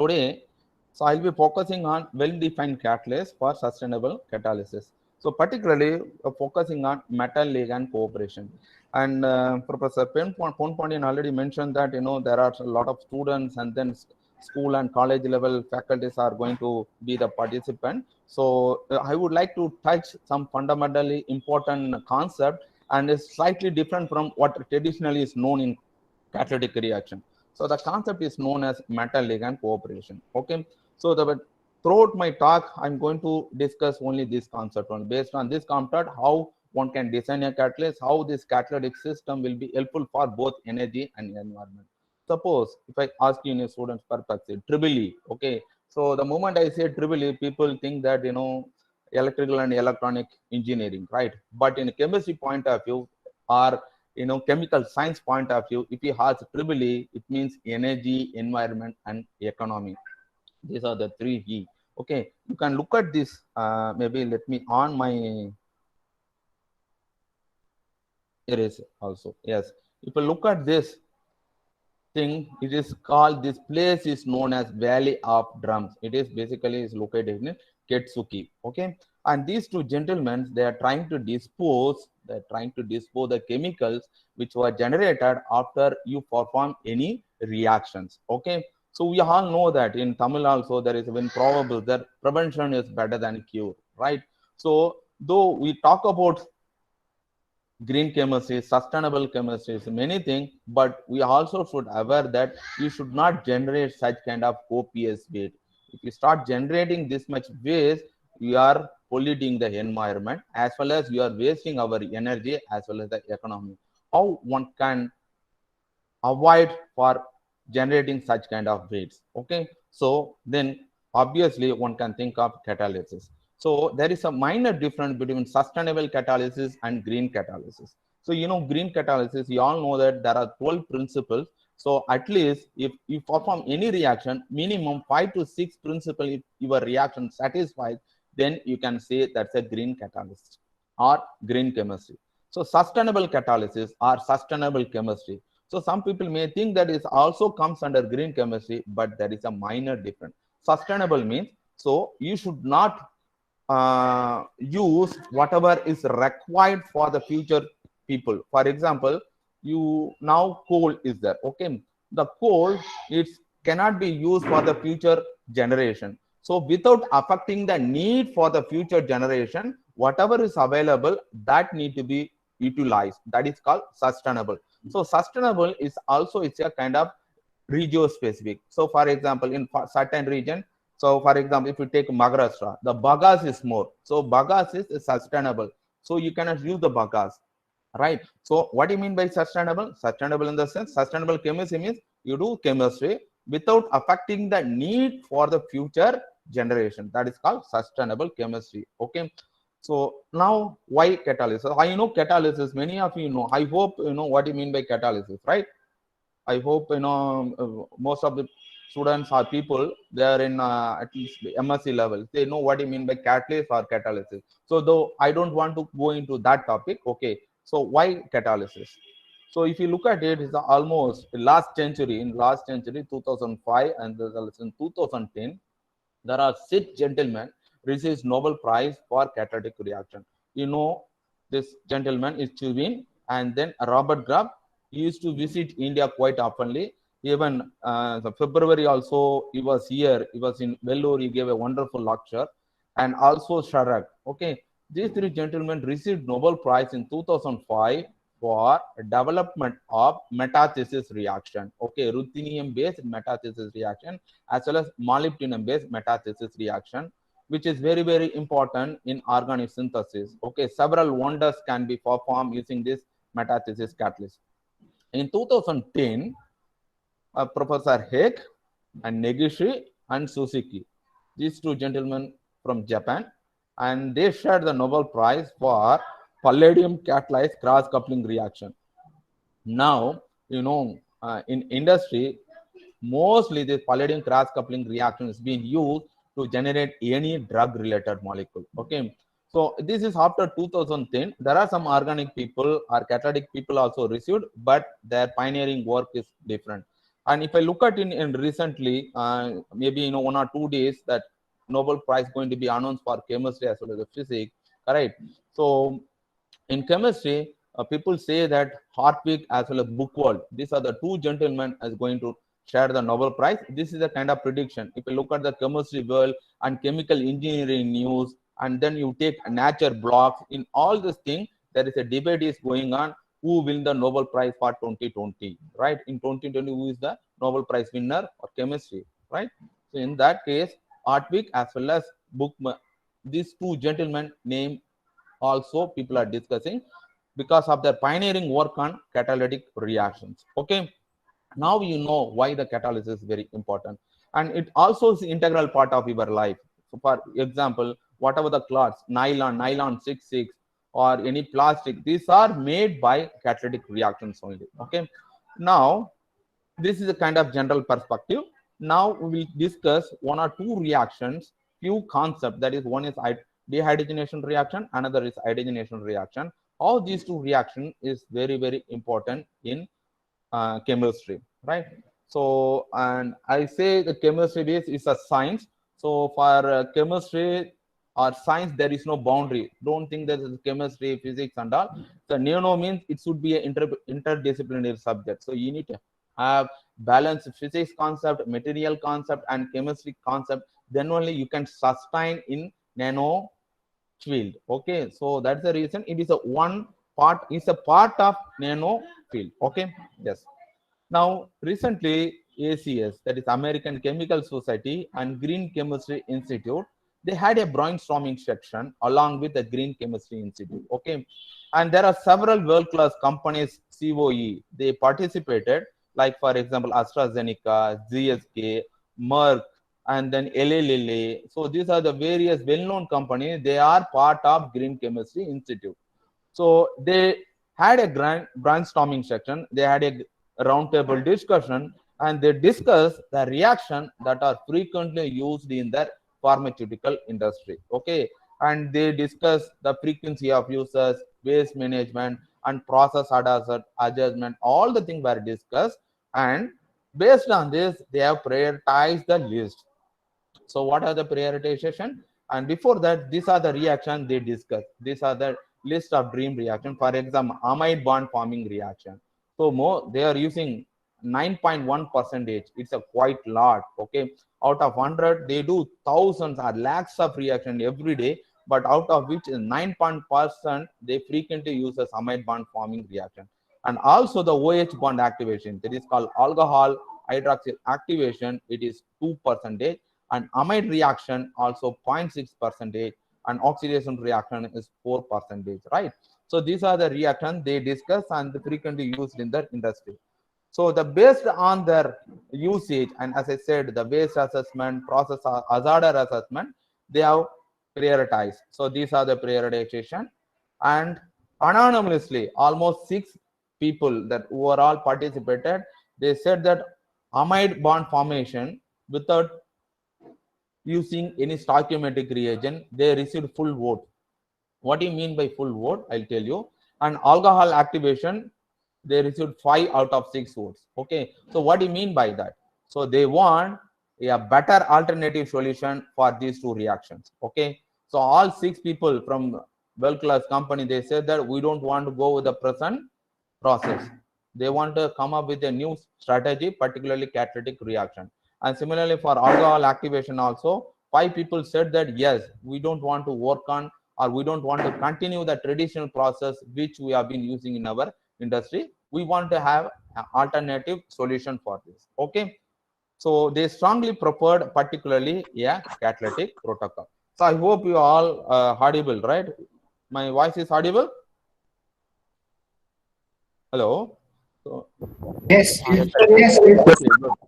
Today, so I'll be focusing on well-defined catalysts for sustainable catalysis. So particularly focusing on metal ligand cooperation. And Professor Ponpondian already mentioned that there are a lot of students, and then school and college level faculties are going to be the participant. So I would like to touch some fundamentally important concept, and is slightly different from what traditionally is known in catalytic reaction. So the concept is known as metal ligand cooperation. Okay. So throughout my talk, I'm going to discuss only this concept. On based on this concept, how one can design a catalyst, how this catalytic system will be helpful for both energy and environment. Suppose if I ask you in a student's perspective, triple E. Okay. So the moment I say triple E, people think that electrical and electronic engineering, right? But in a chemistry point of view, or chemical science point of view, if you ask triple E, it means energy, environment, and economy. These are the three E. Okay, you can look at this. Maybe let me on my erase also. Yes, if you look at this thing, it is called, this place is known as Valley of Drums. It is basically is located in Ketsuki. Okay, and these two gentlemen, they are trying to dispose, the chemicals which were generated after you perform any reactions. Okay, so we all know that in Tamil also there is been probable that prevention is better than cure, right? So though we talk about green chemistry, sustainable chemistry, many things, but we also should aware that you should not generate such kind of copious waste. If you start generating this much waste, you are polluting the environment, as well as you are wasting our energy as well as the economy. How one can avoid for generating such kind of waste? Okay, so then obviously one can think of catalysis. So there is a minor difference between sustainable catalysis and green catalysis. So green catalysis, you all know that there are 12 principles. So at least if you perform any reaction, minimum 5 to 6 principles, if your reaction satisfies, then you can say that's a green catalyst or green chemistry. So sustainable catalysis or sustainable chemistry, so some people may think that it also comes under green chemistry, but there is a minor difference. Sustainable means, so you should not use whatever is required for the future people. For example, you now coal is there. Okay, the coal, it cannot be used for the future generation. So without affecting the need for the future generation, whatever is available, that need to be utilized. That is called sustainable. So sustainable is also, it's a kind of regio specific. So for example, in certain region, so for example, if you take Maharashtra, the bagas is more. So bagas is sustainable. So you cannot use the bagas, right? So what do you mean by sustainable? Sustainable in the sense, sustainable chemistry means you do chemistry without affecting the need for the future generation. That is called sustainable chemistry. Okay. So now why catalysis? I know catalysis, many of you know. I hope you know what you mean by catalysis, right? I hope most of the students or people, they are in at least MSc level. They know what you mean by catalyst or catalysis. So though I don't want to go into that topic. Okay. So why catalysis? So if you look at it, it's almost last century. In last century, 2005 and in 2010, there are 6 gentlemen received Nobel Prize for catalytic reaction. You know, this gentleman is Tuvin, and then Robert Grubb. He used to visit India quite oftenly. Even February also, he was here. He was in Vellore. He gave a wonderful lecture, and also Sharak. Okay, these 3 gentlemen received Nobel Prize in 2005 for development of metathesis reaction. Okay, ruthenium-based metathesis reaction, as well as molybdenum-based metathesis reaction, which is very, very important in organic synthesis. Okay, several wonders can be performed using this metathesis catalyst. In 2010, Professor Heck and Negishi and Suzuki, these 2 gentlemen from Japan, and they shared the Nobel Prize for palladium catalyzed cross coupling reaction. Now, in industry, mostly the palladium cross coupling reaction is being used to generate any drug related molecule. Okay. So this is after 2010. There are some organic people or catalytic people also received, but their pioneering work is different. And if I look at in recently, maybe 1 or 2 days, that Nobel Prize going to be announced for chemistry as well as the physics, correct? So in chemistry, people say that Hartwig as well as Buchwald, these are the two gentlemen as going to share the Nobel Prize. This is a kind of prediction. If you look at the chemistry world and chemical engineering news, and then you take nature blocks, in all this thing, there is a debate is going on who win the Nobel Prize for 2020, right? In 2020, who is the Nobel Prize winner for chemistry, right? So in that case, Hartwig as well as Buchman, these two gentlemen name also people are discussing because of their pioneering work on catalytic reactions. Okay, now you know why the catalysis is very important, and it also is integral part of your life. So for example, whatever the cloths, nylon 66, or any plastic, these are made by catalytic reactions only. Okay, now this is a kind of general perspective. Now we will discuss one or two reactions, few concepts. That is, one is dehydrogenation reaction, another is hydrogenation reaction. All these two reaction is very, very important in chemistry, right? So, and I say the chemistry base is a science. So for chemistry or science, there is no boundary. Don't think that is chemistry, physics, and all. So nano means it should be an interdisciplinary subject. So you need to have balanced physics concept, material concept, and chemistry concept. Then only you can sustain in nano field. Okay, so that's the reason it is a one part, is a part of nano field. Okay, yes. Now, recently, ACS, that is American Chemical Society, and Green Chemistry Institute, they had a brainstorming section along with the Green Chemistry Institute. Okay, and there are several world-class companies, COE, they participated, like for example, AstraZeneca, GSK, Merck, and then Eli Lilly. So these are the various well-known companies. They are part of Green Chemistry Institute. So they had a grand brainstorming section. They had a roundtable discussion, and they discussed the reaction that are frequently used in the pharmaceutical industry. Okay, and they discussed the frequency of uses, waste management, and process adjustment. All the things were discussed, and based on this, they have prioritized the list. So what are the prioritization? And before that, these are the reaction they discuss. These are the list of dream reaction. For example, amide bond forming reaction. So more they are using 9.1 percentage. It's a quite lot. Okay, out of 100, they do thousands or lakhs of reaction every day. But out of which 9% they frequently use as amide bond forming reaction. And also the OH bond activation, that is called alcohol hydroxyl activation. It is 2%, and amide reaction also 0.6 percentage, and oxidation reaction is 4%, right? So these are the reactions they discuss and frequently used in the industry. So the based on their usage, and as I said, the waste assessment, process hazard assessment, they have prioritized. So these are the prioritization, and anonymously almost 6 people that overall participated, they said that amide bond formation without using any stoichiometric reagent, they received full vote. What do you mean by full vote? I'll tell you. And alcohol activation, they received 5 out of 6 votes. Okay, so what do you mean by that? So they want a better alternative solution for these two reactions. Okay, so all 6 people from world-class company, they said that we don't want to go with the present process. They want to come up with a new strategy, particularly catalytic reaction. And similarly for alcohol activation also, 5 people said that yes, we don't want to work on, or we don't want to continue the traditional process which we have been using in our industry. We want to have an alternative solution for this. Okay, so they strongly preferred particularly a catalytic protocol. So I hope you all audible, right? My voice is audible. Hello. So, Yes, yes, yes, okay, good.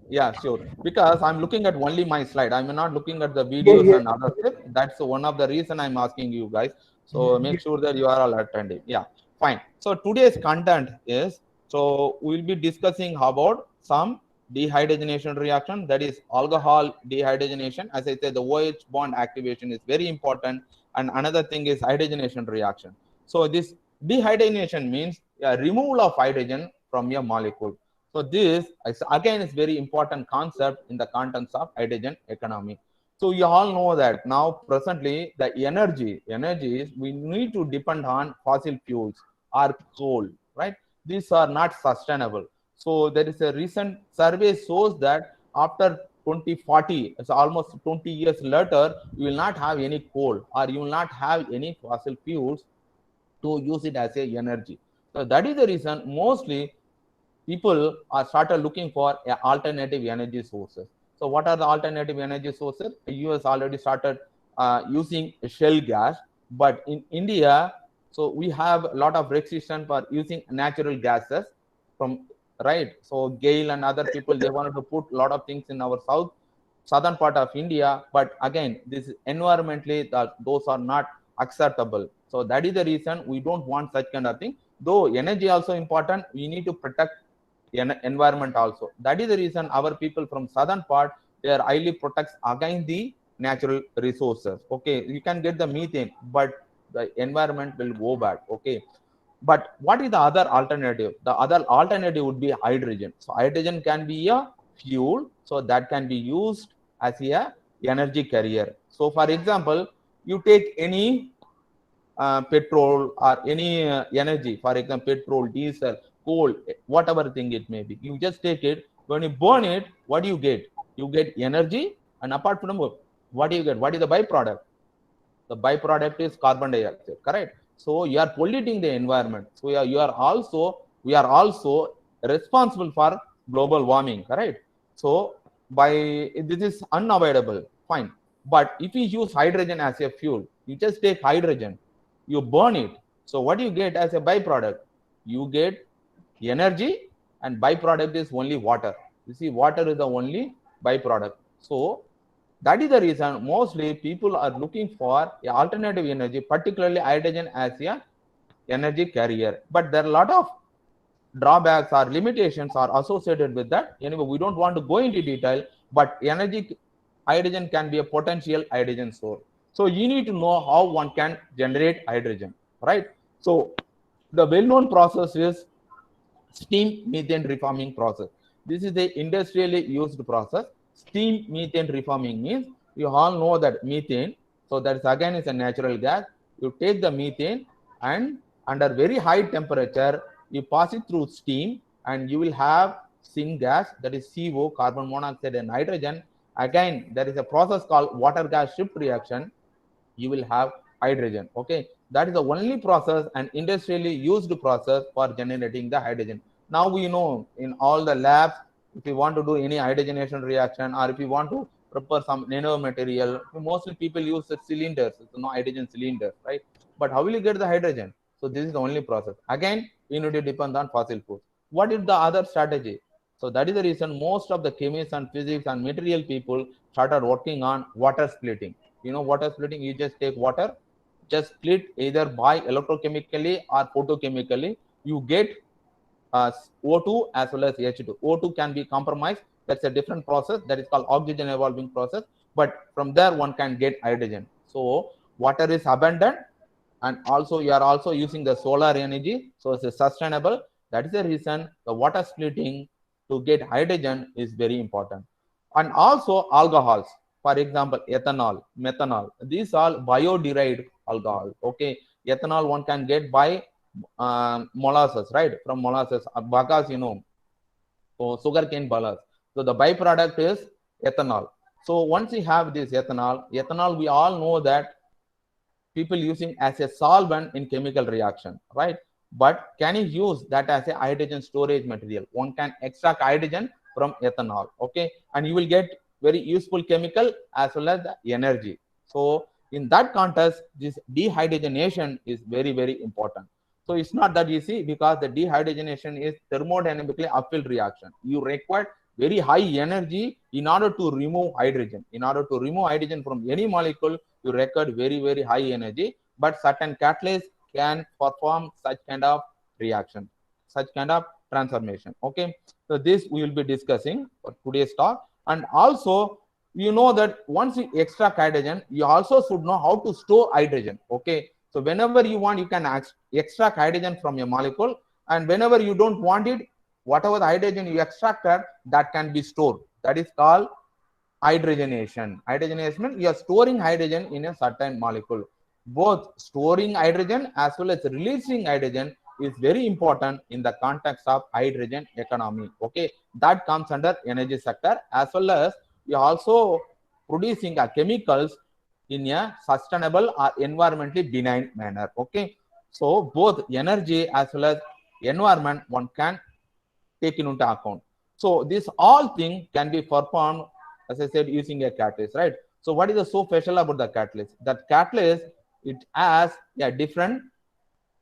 Yeah, sure. Because I'm looking at only my slide. I'm not looking at the videos and other stuff. That's one of the reason I'm asking you guys. So make sure that you are all attending. Yeah, fine. So today's content is, so we'll be discussing about some dehydrogenation reaction, that is alcohol dehydrogenation. As I said, the OH bond activation is very important. And another thing is hydrogenation reaction. So this dehydrogenation means a removal of hydrogen from a molecule. So this is, again, is very important concept in the contents of hydrogen economy. So you all know that now presently the energy is we need to depend on fossil fuels or coal, right? These are not sustainable. So there is a recent survey shows that after 2040, it's almost 20 years later, you will not have any coal or you will not have any fossil fuels to use it as a energy. So that is the reason mostly people are started looking for alternative energy sources. So what are the alternative energy sources? The US already started using shale gas, but in India, so we have a lot of resistance for using natural gases from, right. So Gale and other people, they wanted to put a lot of things in our southern part of India, but again, this environmentally those are not acceptable. So that is the reason we don't want such kind of thing. Though energy also important, we need to protect environment also. That is the reason our people from southern part, they are highly protects against the natural resources. Okay, you can get the methane, but the environment will go bad. Okay, but what is the other alternative? The other alternative would be hydrogen. So hydrogen can be a fuel, so that can be used as a energy carrier. So for example, you take any petrol or any energy, for example, petrol, diesel, coal, whatever thing it may be. You just take it. When you burn it, what do you get? You get energy, and apart from what do you get? What is the byproduct? The byproduct is carbon dioxide, correct? So you are polluting the environment. So we are also responsible for global warming, correct? So by this is unavoidable, fine. But if you use hydrogen as a fuel, you just take hydrogen, you burn it. So what do you get as a byproduct? You get energy, and byproduct is only water. You see, water is the only byproduct. So that is the reason mostly people are looking for a alternative energy, particularly hydrogen as a energy carrier. But there are a lot of drawbacks or limitations are associated with that. Anyway, we don't want to go into detail, but energy hydrogen can be a potential hydrogen source. So you need to know how one can generate hydrogen, right? So the well-known process is steam methane reforming process. This is the industrially used process. Steam methane reforming means you all know that methane. So that is again is a natural gas. You take the methane and under very high temperature, you pass it through steam and you will have syngas, that is CO, carbon monoxide and nitrogen. Again, there is a process called water gas shift reaction. You will have hydrogen. Okay, that is the only process and industrially used process for generating the hydrogen. Now we know in all the labs, if you want to do any hydrogenation reaction or if you want to prepare some nano material, mostly people use the cylinders, no hydrogen cylinders, right? But how will you get the hydrogen? So this is the only process. Again, we need to depend on fossil fuels. What is the other strategy? So that is the reason most of the chemists and physics and material people started working on water splitting. You know, water splitting, you just take water, just split either by electrochemically or photochemically. You get O2 as well as H2. O2 can be compromised. That's a different process. That is called oxygen evolving process. But from there, one can get hydrogen. So water is abundant, and also you are also using the solar energy. So it's sustainable. That is the reason the water splitting to get hydrogen is very important. And also alcohols, for example, ethanol, methanol. These are bio-derived alcohol. Okay, ethanol one can get by molasses, right? From molasses, bagasse, you know, so sugarcane ballast. So the byproduct is ethanol. So once you have this ethanol we all know that people using as a solvent in chemical reaction, right? But can you use that as a hydrogen storage material? One can extract hydrogen from ethanol, okay? And you will get very useful chemical as well as the energy. So in that context, this dehydrogenation is very, very important. So it's not that easy because the dehydrogenation is thermodynamically uphill reaction. You require very high energy in order to remove hydrogen. In order to remove hydrogen from any molecule, you require very, very high energy, but certain catalysts can perform such kind of reaction, such kind of transformation. Okay, so this we will be discussing for today's talk. And also, you know that once you extract hydrogen, you also should know how to store hydrogen. Okay, so whenever you want, you can extract hydrogen from a molecule, and whenever you don't want it, whatever the hydrogen you extracted, that can be stored. That is called hydrogenation. Hydrogenation means you are storing hydrogen in a certain molecule. Both storing hydrogen as well as releasing hydrogen is very important in the context of hydrogen economy. Okay, that comes under energy sector, as well as you also producing chemicals in a sustainable or environmentally benign manner. Okay, so both energy as well as environment one can take into account. So this all thing can be performed, as I said, using a catalyst, right? So what is the so special about the catalyst? That catalyst, it has a different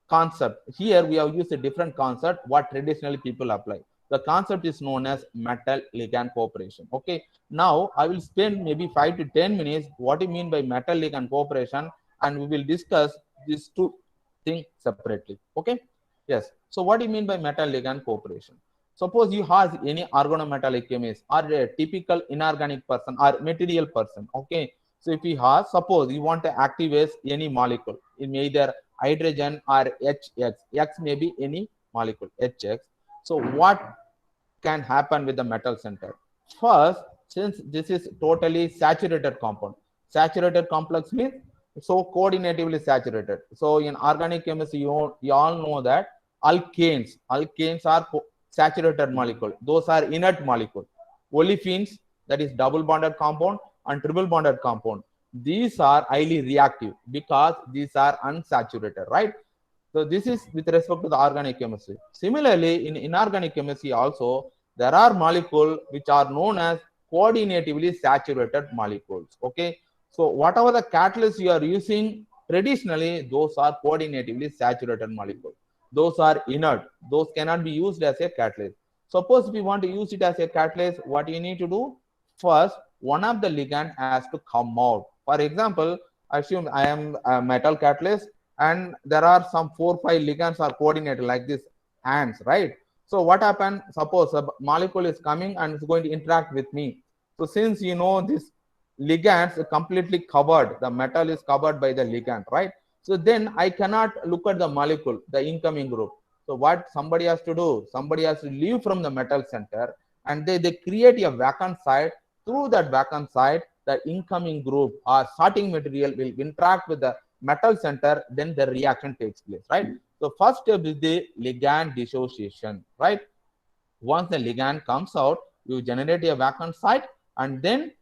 concept. Here we have used a different concept what traditionally people apply. The concept is known as metal ligand cooperation. Okay. Now I will spend maybe 5 to 10 minutes what you mean by metal ligand cooperation, and we will discuss these two things separately. Okay. Yes. So what do you mean by metal ligand cooperation? Suppose you have any organometallic chemist or a typical inorganic person or material person. Okay. So if you have, suppose you want to activate any molecule in either hydrogen or HX. X may be any molecule, HX. So what can happen with the metal center? First, since this is totally saturated compound, saturated complex means so coordinatively saturated. So in organic chemistry, you all know that alkanes are saturated molecule. Those are inert molecule. Olefins, that is double bonded compound and triple bonded compound. These are highly reactive because these are unsaturated, right? So this is with respect to the organic chemistry. Similarly, in inorganic chemistry also, there are molecules which are known as coordinatively saturated molecules. Okay. So whatever the catalyst you are using, traditionally, those are coordinatively saturated molecules. Those are inert. Those cannot be used as a catalyst. Suppose if you want to use it as a catalyst, what you need to do? First, one of the ligand has to come out. For example, assume I am a metal catalyst and there are some 4 5 ligands are coordinated like this hands, right? So what happened? Suppose a molecule is coming and it's going to interact with me. So since you know this ligands are completely covered, the metal is covered by the ligand, right? So then I cannot look at the molecule, the incoming group. So what somebody has to do? Somebody has to leave from the metal center and they create a vacant site. Through that vacant site, the incoming group or starting material will interact with the metal center, then the reaction takes place, right? So first step is the ligand dissociation, right? Once the ligand comes out, you generate a vacant site, and then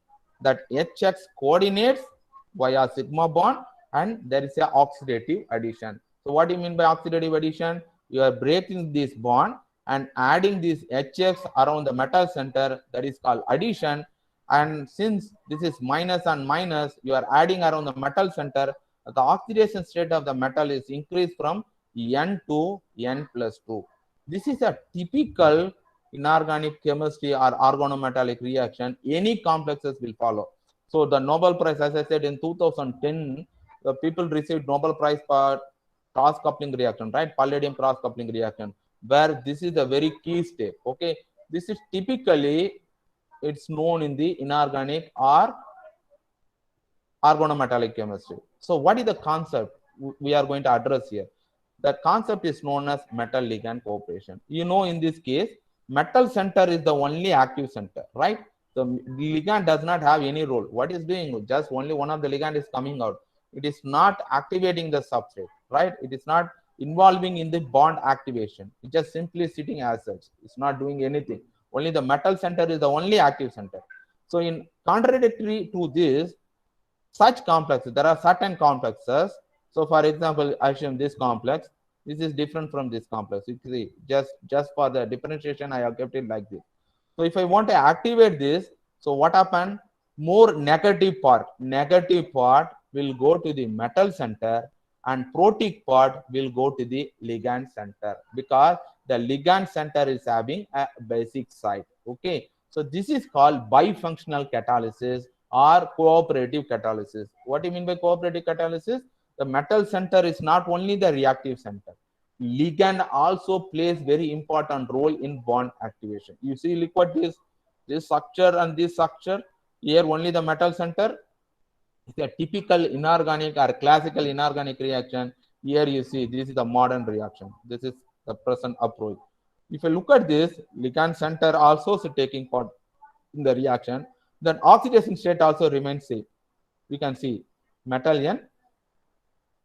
that HX coordinates via sigma bond, and there is a oxidative addition. So what do you mean by oxidative addition? You are breaking this bond and adding this HX around the metal center, that is called addition. And since this is minus and minus, you are adding around the metal center, the oxidation state of the metal is increased from N to N plus 2. This is a typical inorganic chemistry or organometallic reaction. Any complexes will follow. So the Nobel Prize, as I said, in 2010, the people received Nobel Prize for cross coupling reaction, right? Palladium cross coupling reaction, where this is a very key step. Okay, this is typically it's known in the inorganic or organometallic chemistry. So what is the concept we are going to address here? The concept is known as metal ligand cooperation. You know, in this case, metal center is the only active center, right? The ligand does not have any role. What is doing? Just only one of the ligand is coming out. It is not activating the substrate, right? It is not involving in the bond activation. It's just simply sitting as such. It's not doing anything. Only the metal center is the only active center. So in contradictory to this, such complexes, there are certain complexes. So for example, I assume this complex, this is different from this complex. You see, just for the differentiation, I have kept it like this. So if I want to activate this, so what happened? More negative part will go to the metal center and protic part will go to the ligand center, because the ligand center is having a basic site. Okay, so this is called bifunctional catalysis or cooperative catalysis. What do you mean by cooperative catalysis? The metal center is not only the reactive center. Ligand also plays very important role in bond activation. You see, look what this structure and this structure. Here only the metal center. It's a typical inorganic or classical inorganic reaction. Here you see this is the modern reaction. This is the present approach. If you look at this, ligand center also is taking part in the reaction, then oxidation state also remains same. We can see metal N,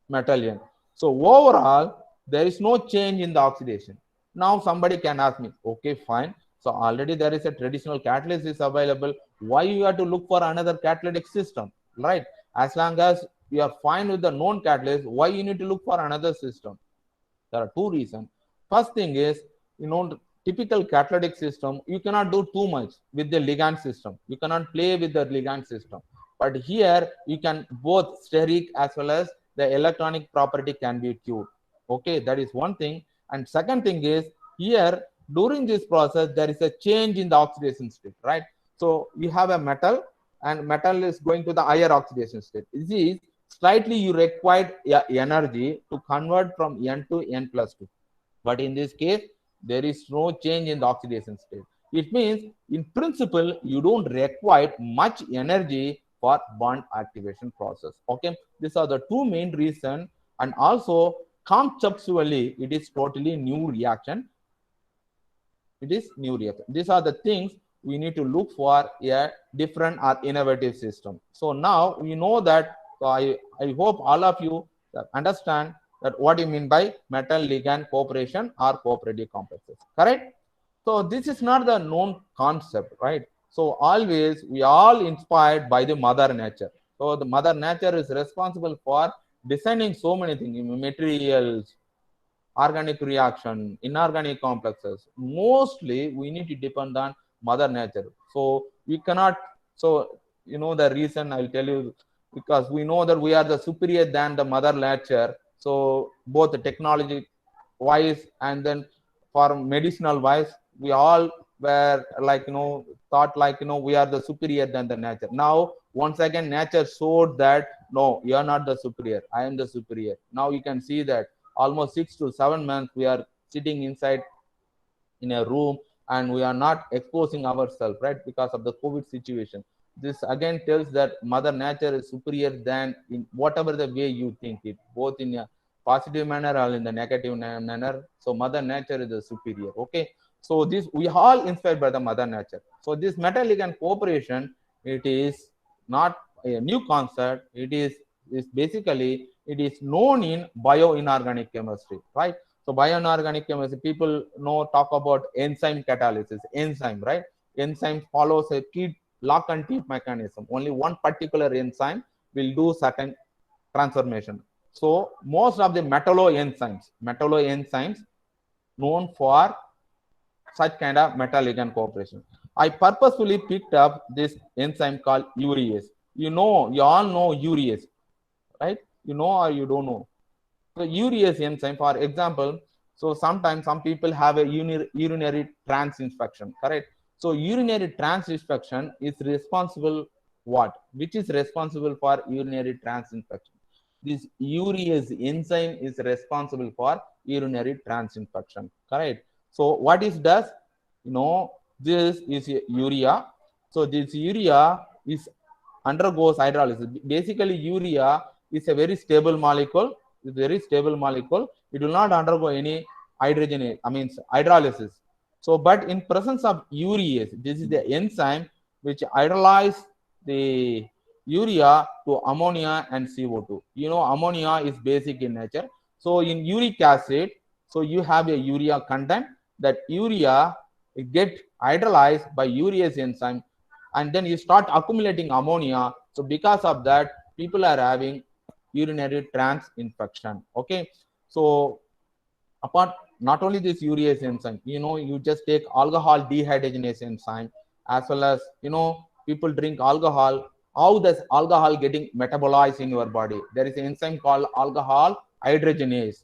metal N. So overall, there is no change in the oxidation. Now somebody can ask me, okay, fine. So already there is a traditional catalyst is available. Why you have to look for another catalytic system, right? As long as you are fine with the known catalyst, why you need to look for another system? There are two reasons. First thing is, typical catalytic system, you cannot do too much with the ligand system. You cannot play with the ligand system. But here, you can both steric as well as the electronic property can be tuned. Okay, that is one thing. And second thing is, here, during this process, there is a change in the oxidation state, right? So you have a metal, and metal is going to the higher oxidation state. This is slightly you required energy to convert from N to N plus 2. But in this case, there is no change in the oxidation state. It means, in principle, you don't require much energy for bond activation process. Okay, these are the two main reasons, and also conceptually, it is totally new reaction. It is new reaction. These are the things we need to look for a different or innovative system. So now we know that. So I hope all of you understand that what you mean by metal ligand cooperation or cooperative complexes. Correct? So this is not the known concept, right? So always we all inspired by the mother nature. So the mother nature is responsible for designing so many things, materials, organic reaction, inorganic complexes. Mostly we need to depend on mother nature. So we cannot, so the reason I'll tell you, because we know that we are the superior than the mother nature. So both the technology wise and then for medicinal wise, we all were like, thought like, we are the superior than the nature. Now, once again, nature showed that, no, you are not the superior. I am the superior. Now you can see that almost 6 to 7 months we are sitting inside in a room and we are not exposing ourselves, right, because of the COVID situation. This again tells that mother nature is superior than in whatever the way you think it, both in a positive manner or in the negative manner. So mother nature is the superior. Okay, so this we all inspired by the mother nature. So this metal ligand cooperation, it is not a new concept. Is basically it is known in bioinorganic chemistry, right? So bioinorganic chemistry, people talk about enzyme catalysis, enzyme, right? Enzyme follows a key lock and key mechanism. Only one particular enzyme will do certain transformation. So most of the metalloenzymes known for such kind of metal ligand cooperation. I purposefully picked up this enzyme called urease. You all know urease, right? You know or you don't know? So urease enzyme, for example, so sometimes some people have a urinary trans infection, correct? So urinary trans infection is responsible what? Which is responsible for urinary trans infection? This urease enzyme is responsible for urinary trans infection, correct? So what is does? This is urea. So this urea is undergoes hydrolysis. Basically, urea is a very stable molecule. It's very stable molecule. It will not undergo any hydrolysis. So, but in presence of urease, this is the enzyme which hydrolyze the urea to ammonia and CO2. Ammonia is basic in nature. So, in uric acid, so you have a urea content. That urea get hydrolyzed by urease enzyme, and then you start accumulating ammonia. So because of that, people are having urinary trans infection. Okay, so apart not only this urease enzyme, you just take alcohol dehydrogenase enzyme, as well as people drink alcohol. How does alcohol getting metabolized in your body? There is an enzyme called alcohol hydrogenase.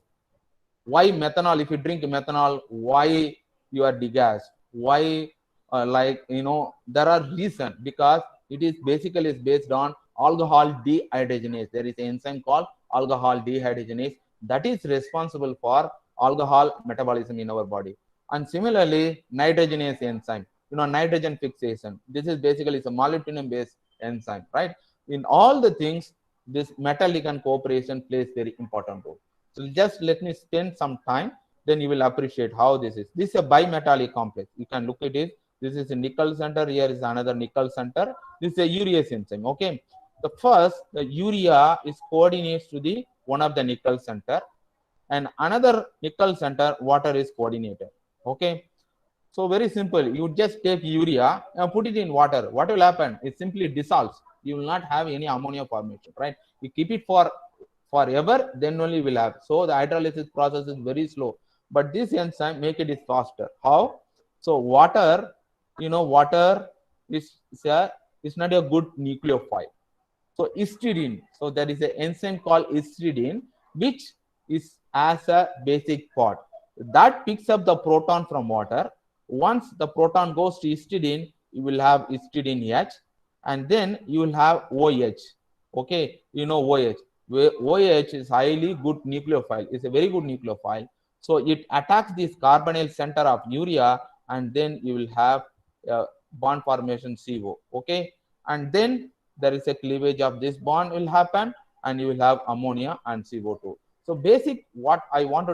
Why methanol? If you drink methanol, why you are degassed? Why there are reasons, because it is basically based on alcohol dehydrogenase. There is an enzyme called alcohol dehydrogenase that is responsible for alcohol metabolism in our body. And similarly, nitrogenase enzyme, nitrogen fixation. This is basically a molybdenum based enzyme, right? In all the things, this metal ligand cooperation plays very important role. So just let me spend some time. then you will appreciate how this is. This is a bimetallic complex. You can look at it. This is a nickel center. Here is another nickel center. This is a urease enzyme. Okay. The first, the urea is coordinates to the one of the nickel center, and another nickel center water is coordinated. Okay. So very simple. You just take urea and put it in water. What will happen? It simply dissolves. You will not have any ammonia formation, right? You keep it for forever, then only will have. So the hydrolysis process is very slow. But this enzyme make it is faster. How? So water, water is not a good nucleophile. So histidine. So there is an enzyme called histidine, which is as a basic part that picks up the proton from water. Once the proton goes to histidine, you will have histidine H, and then you will have OH. Okay, OH. OH is highly good nucleophile. It's a very good nucleophile. So it attacks this carbonyl center of urea, and then you will have bond formation CO. Okay, and then there is a cleavage of this bond will happen, and you will have ammonia and CO2. So basically what I want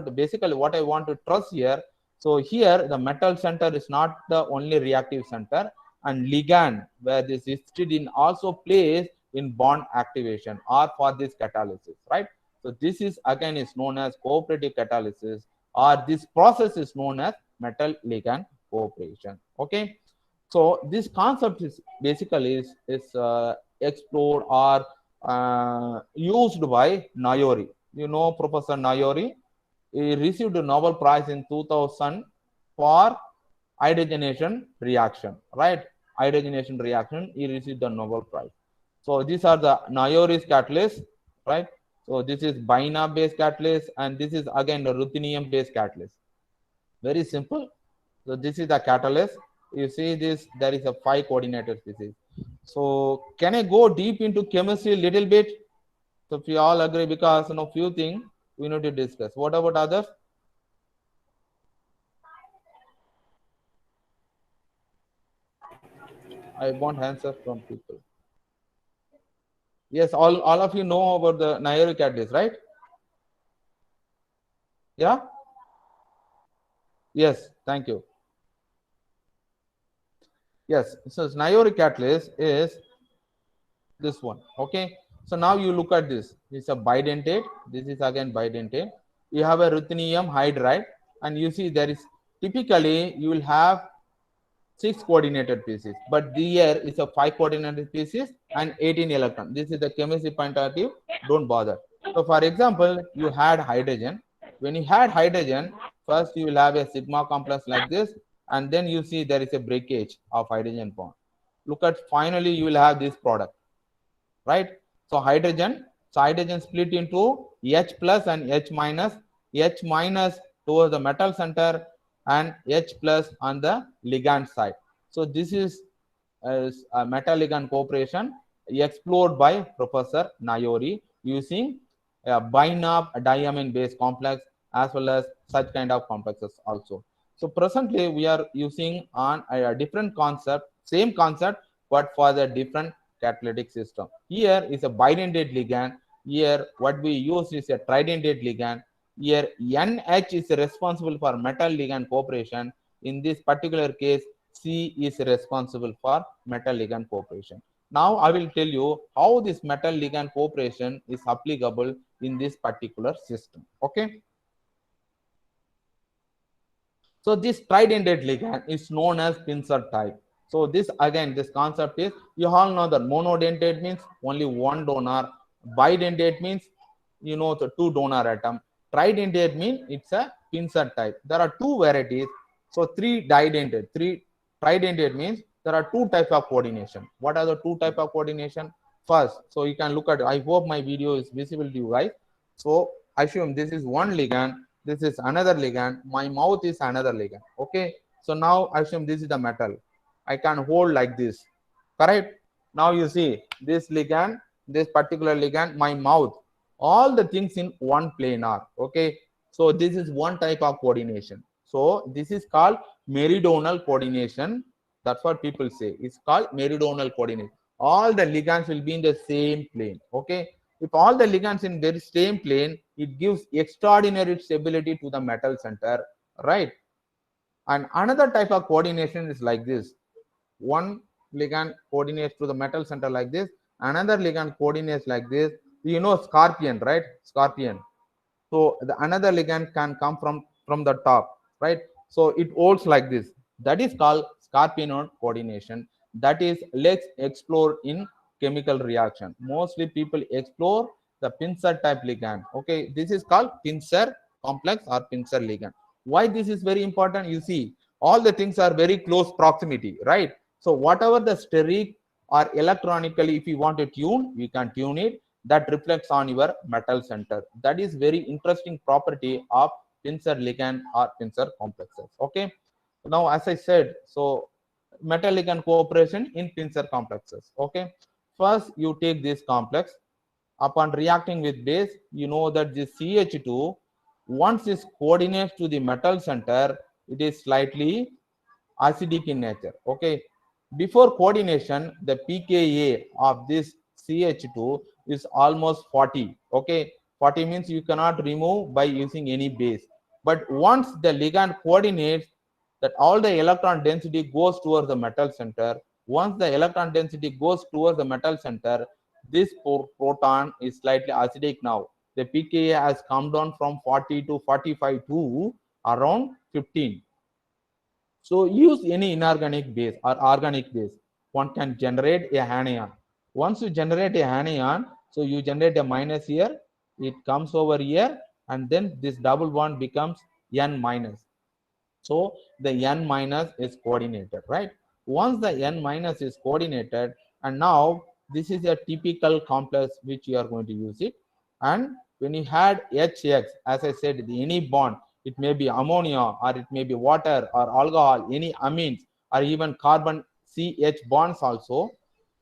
to trust here. So here the metal center is not the only reactive center, and ligand where this histidine also plays in bond activation or for this catalysis, right? So this is again is known as cooperative catalysis, or this process is known as metal ligand cooperation. Okay, so this concept is basically is explored or used by Nayori. Professor Nayori. He received a Nobel Prize in 2000 for hydrogenation reaction, right? Hydrogenation reaction, he received the Nobel Prize. So these are the Nayori's catalyst, right? So this is BINA based catalyst, and this is again the ruthenium based catalyst. Very simple. So this is the catalyst. You see this, there is a 5 coordinated species. So can I go deep into chemistry a little bit? So if you all agree, because few things we need to discuss. What about others? I want answers from people. Yes, all of you know about the Nayori catalyst, right? Yeah. Yes, thank you. Yes, so Nayori catalyst is this one. Okay, so now you look at this. It's a bidentate. This is again bidentate. You have a ruthenium hydride, and you see there is typically you will have 6 coordinated species, but here is a 5 coordinated species and 18 electron. This is the chemistry point of view. Don't bother. So for example, you had hydrogen. When you had hydrogen, first you will have a sigma complex like this, and then you see there is a breakage of hydrogen bond. Look at finally you will have this product, right? So hydrogen split into H plus and H minus towards the metal center and H plus on the ligand side. So this is a metal ligand cooperation explored by Professor Nayori using a BINAP diamine based complex as well as such kind of complexes also. So presently we are using on a different concept, same concept, but for the different catalytic system. Here is a bidentate ligand. Here what we use is a tridentate ligand. Here NH is responsible for metal ligand cooperation. In this particular case, C is responsible for metal ligand cooperation. Now I will tell you how this metal ligand cooperation is applicable in this particular system. Okay. So this tridentate ligand is known as pincer type. So this again, this concept is, you all know that monodentate means only one donor, bidentate means the 2 donor atom, tridentate means it's a pincer type. There are 2 varieties. So 3 didentate, 3 tridentate means there are 2 types of coordination. What are the 2 types of coordination? First, so you can look at, I hope my video is visible to you guys. So assume this is one ligand, this is another ligand, my mouth is another ligand. Okay, so now assume this is the metal. I can hold like this, correct? Now you see this ligand, this particular ligand, my mouth, all the things in one planar. Okay, so this is one type of coordination. So this is called meridional coordination. That's what people say. It's called meridional coordination. All the ligands will be in the same plane. Okay, If all the ligands in very same plane, it gives extraordinary stability to the metal center, right? And another type of coordination is like this. One ligand coordinates to the metal center like this, another ligand coordinates like this. You know scorpion, right? Scorpion. So the another ligand can come from the top, right? So it holds like this. That is called scorpion coordination. That is, let's explore in chemical reaction. Mostly people explore the pincer type ligand. Okay, this is called pincer complex or pincer ligand. Why this is very important? You see, all the things are very close proximity, right? So whatever the steric or electronically, if you want to tune, we can tune it. That reflects on your metal center. That is very interesting property of pincer ligand or pincer complexes. Okay. Now, as I said, so metal ligand cooperation in pincer complexes. Okay. First, you take this complex. Upon reacting with base, you know that this CH2, once it coordinates to the metal center, it is slightly acidic in nature. Okay. Before coordination, the pKa of this CH2 is almost 40. Okay. 40 means you cannot remove by using any base. But once the ligand coordinates, that all the electron density goes towards the metal center. Once the electron density goes towards the metal center, this proton is slightly acidic now. The pKa has come down from 40 to 45 to around 15. So use any inorganic base or organic base. One can generate a anion. Once you generate a anion, so you generate a minus here, it comes over here, and then this double bond becomes N minus. So the N minus is coordinated, right? Once the N minus is coordinated, and now this is a typical complex which you are going to use it. And when you had HX, as I said, any bond, it may be ammonia or it may be water or alcohol, any amines or even carbon CH bonds also.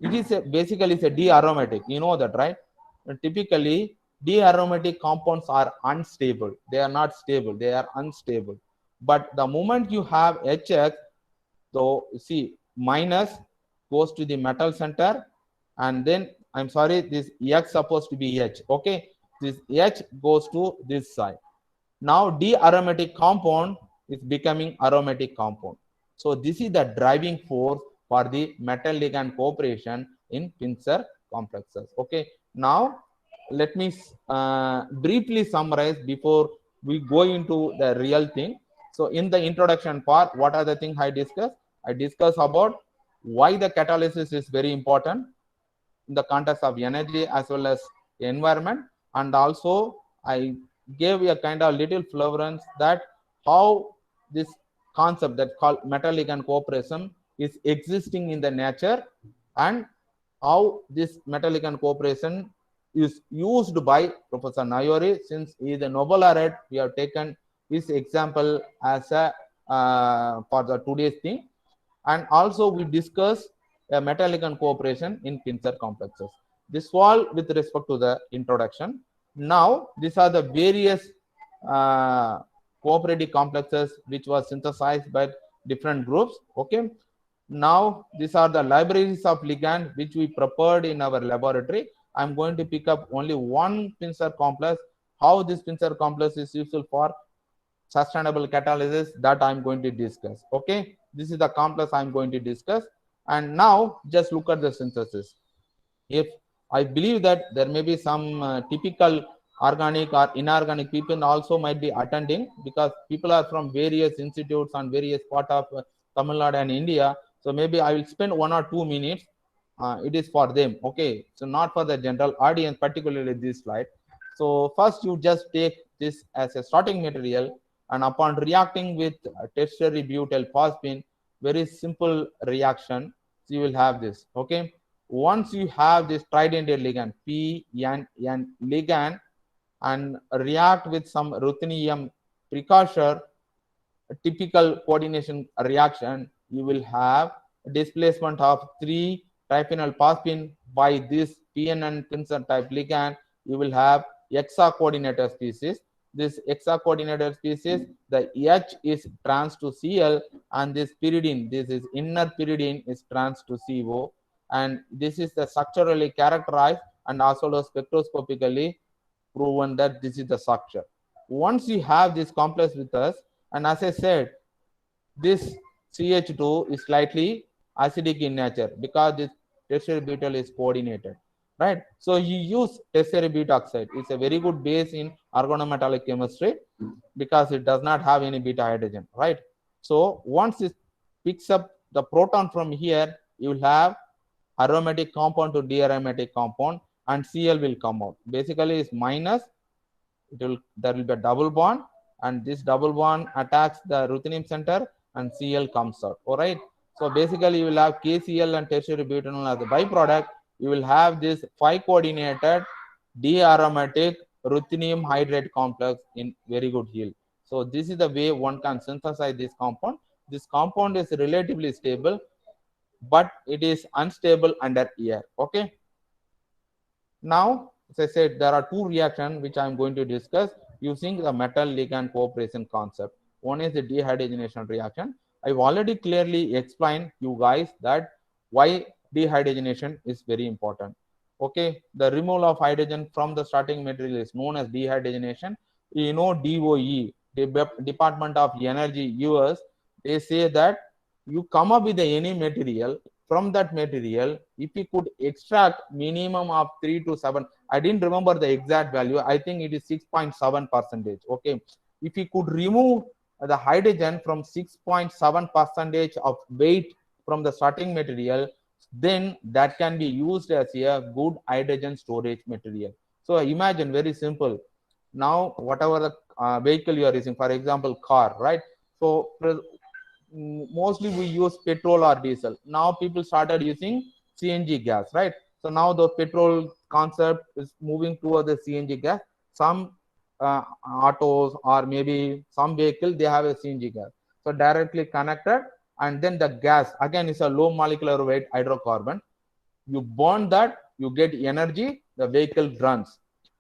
It is basically it's a D-aromatic. You know that, right? And typically, D-aromatic compounds are unstable. They are not stable. They are unstable. But the moment you have HX, so see, minus goes to the metal center, and then I'm sorry, this X supposed to be H. Okay, this H goes to this side. Now D-aromatic compound is becoming aromatic compound. So this is the driving force for the metal ligand cooperation in pincer complexes. Okay, now let me briefly summarize before we go into the real thing. So in the introduction part, what are the things I discussed? I discussed about why the catalysis is very important in the context of energy as well as environment, and also I gave a kind of little flavorance that how this concept that called metal ligand cooperation is existing in the nature, and how this metal ligand cooperation is used by Professor Nayori. Since he is a Nobel laureate, we have taken his example as a for the today's thing. And also we discuss a metal ligand cooperation in pincer complexes. This all with respect to the introduction. Now these are the various cooperative complexes which was synthesized by different groups. Okay. Now these are the libraries of ligand which we prepared in our laboratory. I'm going to pick up only one pincer complex. How this pincer complex is useful for sustainable catalysis, that I'm going to discuss. Okay, this is the complex I'm going to discuss. And now just look at the synthesis. If I believe that there may be some typical organic or inorganic people also might be attending, because people are from various institutes and various part of Tamil Nadu and India. So maybe I will spend 1 or 2 minutes. It is for them. Okay, so not for the general audience, particularly this slide. So first you just take this as a starting material, and upon reacting with tertiary butyl phosphine, very simple reaction, so you will have this. Okay, once you have this tridentate ligand PNN ligand and react with some ruthenium precursor, typical coordination reaction, you will have displacement of 3 triphenyl phosphine by this PNN pincer type ligand. You will have hexa coordinator species. This hexa coordinator species, the H is trans to Cl, and this pyridine, this is inner pyridine, is trans to CO, and this is the structurally characterized and also spectroscopically proven that this is the structure. Once you have this complex with us, and as I said, this CH2 is slightly acidic in nature because this tertiary butyl is coordinated, right? So you use tertiary beta oxide. It's a very good base in organometallic chemistry because it does not have any beta hydrogen, right? So once it picks up the proton from here, you will have aromatic compound to diaromatic compound, and Cl will come out. Basically, it's minus. There will be a double bond, and this double bond attacks the ruthenium center, and Cl comes out. All right. So basically, you will have KCl and tertiary butanol as a byproduct. You will have this 5-coordinated diaromatic ruthenium hydrate complex in very good yield. So this is the way one can synthesize this compound. This compound is relatively stable, but it is unstable under air. Okay. Now, as I said, there are two reactions which I am going to discuss using the metal ligand cooperation concept. One is the dehydrogenation reaction. I've already clearly explained you guys that why dehydrogenation is very important. Okay, the removal of hydrogen from the starting material is known as dehydrogenation. You know, DOE, the Department of Energy, US, they say that you come up with any material. From that material, if you could extract minimum of 3 to 7, I didn't remember the exact value, I think it is 6.7%. Okay, if you could remove the hydrogen from 6.7% of weight from the starting material, then that can be used as a good hydrogen storage material. So imagine, very simple. Now whatever the vehicle you are using, for example car, right? So mostly we use petrol or diesel. Now people started using CNG gas, right? So now the petrol concept is moving towards the CNG gas. Some autos or maybe some vehicle, they have a CNG gas. So directly connected, and then the gas again is a low molecular weight hydrocarbon. You burn that, you get energy, the vehicle runs,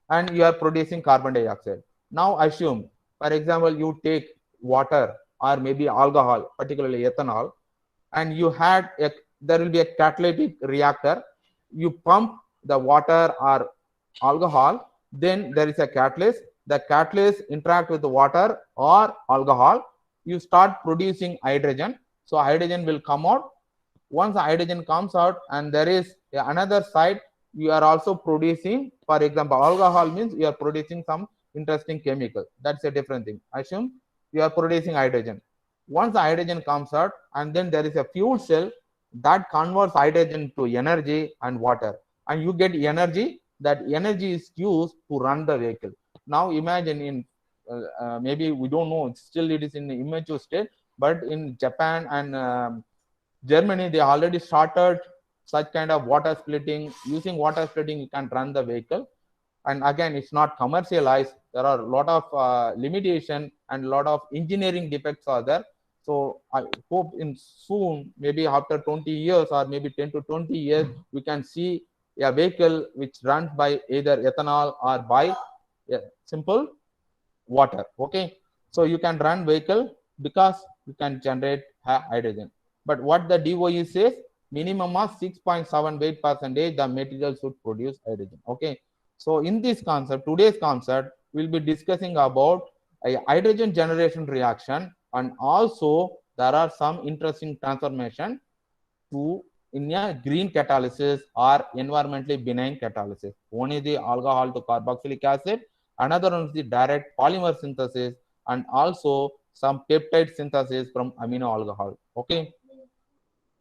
and you are producing carbon dioxide. Now assume, for example, you take water or maybe alcohol, particularly ethanol, and you had a, there will be a catalytic reactor. You pump the water or alcohol, then there is a catalyst. The catalyst interact with the water or alcohol. You start producing hydrogen. So hydrogen will come out. Once the hydrogen comes out, and there is another side, you are also producing, for example, alcohol means you are producing some interesting chemical. That's a different thing. Assume you are producing hydrogen. Once the hydrogen comes out, and then there is a fuel cell that converts hydrogen to energy and water, and you get energy. That energy is used to run the vehicle. Now imagine in maybe we don't know, still it is in the immature state, but in Japan and Germany, they already started such kind of water splitting. Using water splitting, you can run the vehicle. And again, it's not commercialized. There are a lot of limitation and a lot of engineering defects are there. So I hope in soon, maybe after 20 years or maybe 10 to 20 years, we can see a vehicle which runs by either ethanol or by simple water. Okay, so you can run vehicle because you can generate hydrogen. But what the DOE says, minimum of 6.7 weight percentage, the material should produce hydrogen. Okay, so in this concept, today's concept, we'll be discussing about a hydrogen generation reaction, and also there are some interesting transformation to in a green catalysis or environmentally benign catalysis. One is the alcohol to carboxylic acid, another one is the direct polymer synthesis, and also some peptide synthesis from amino alcohol. Okay.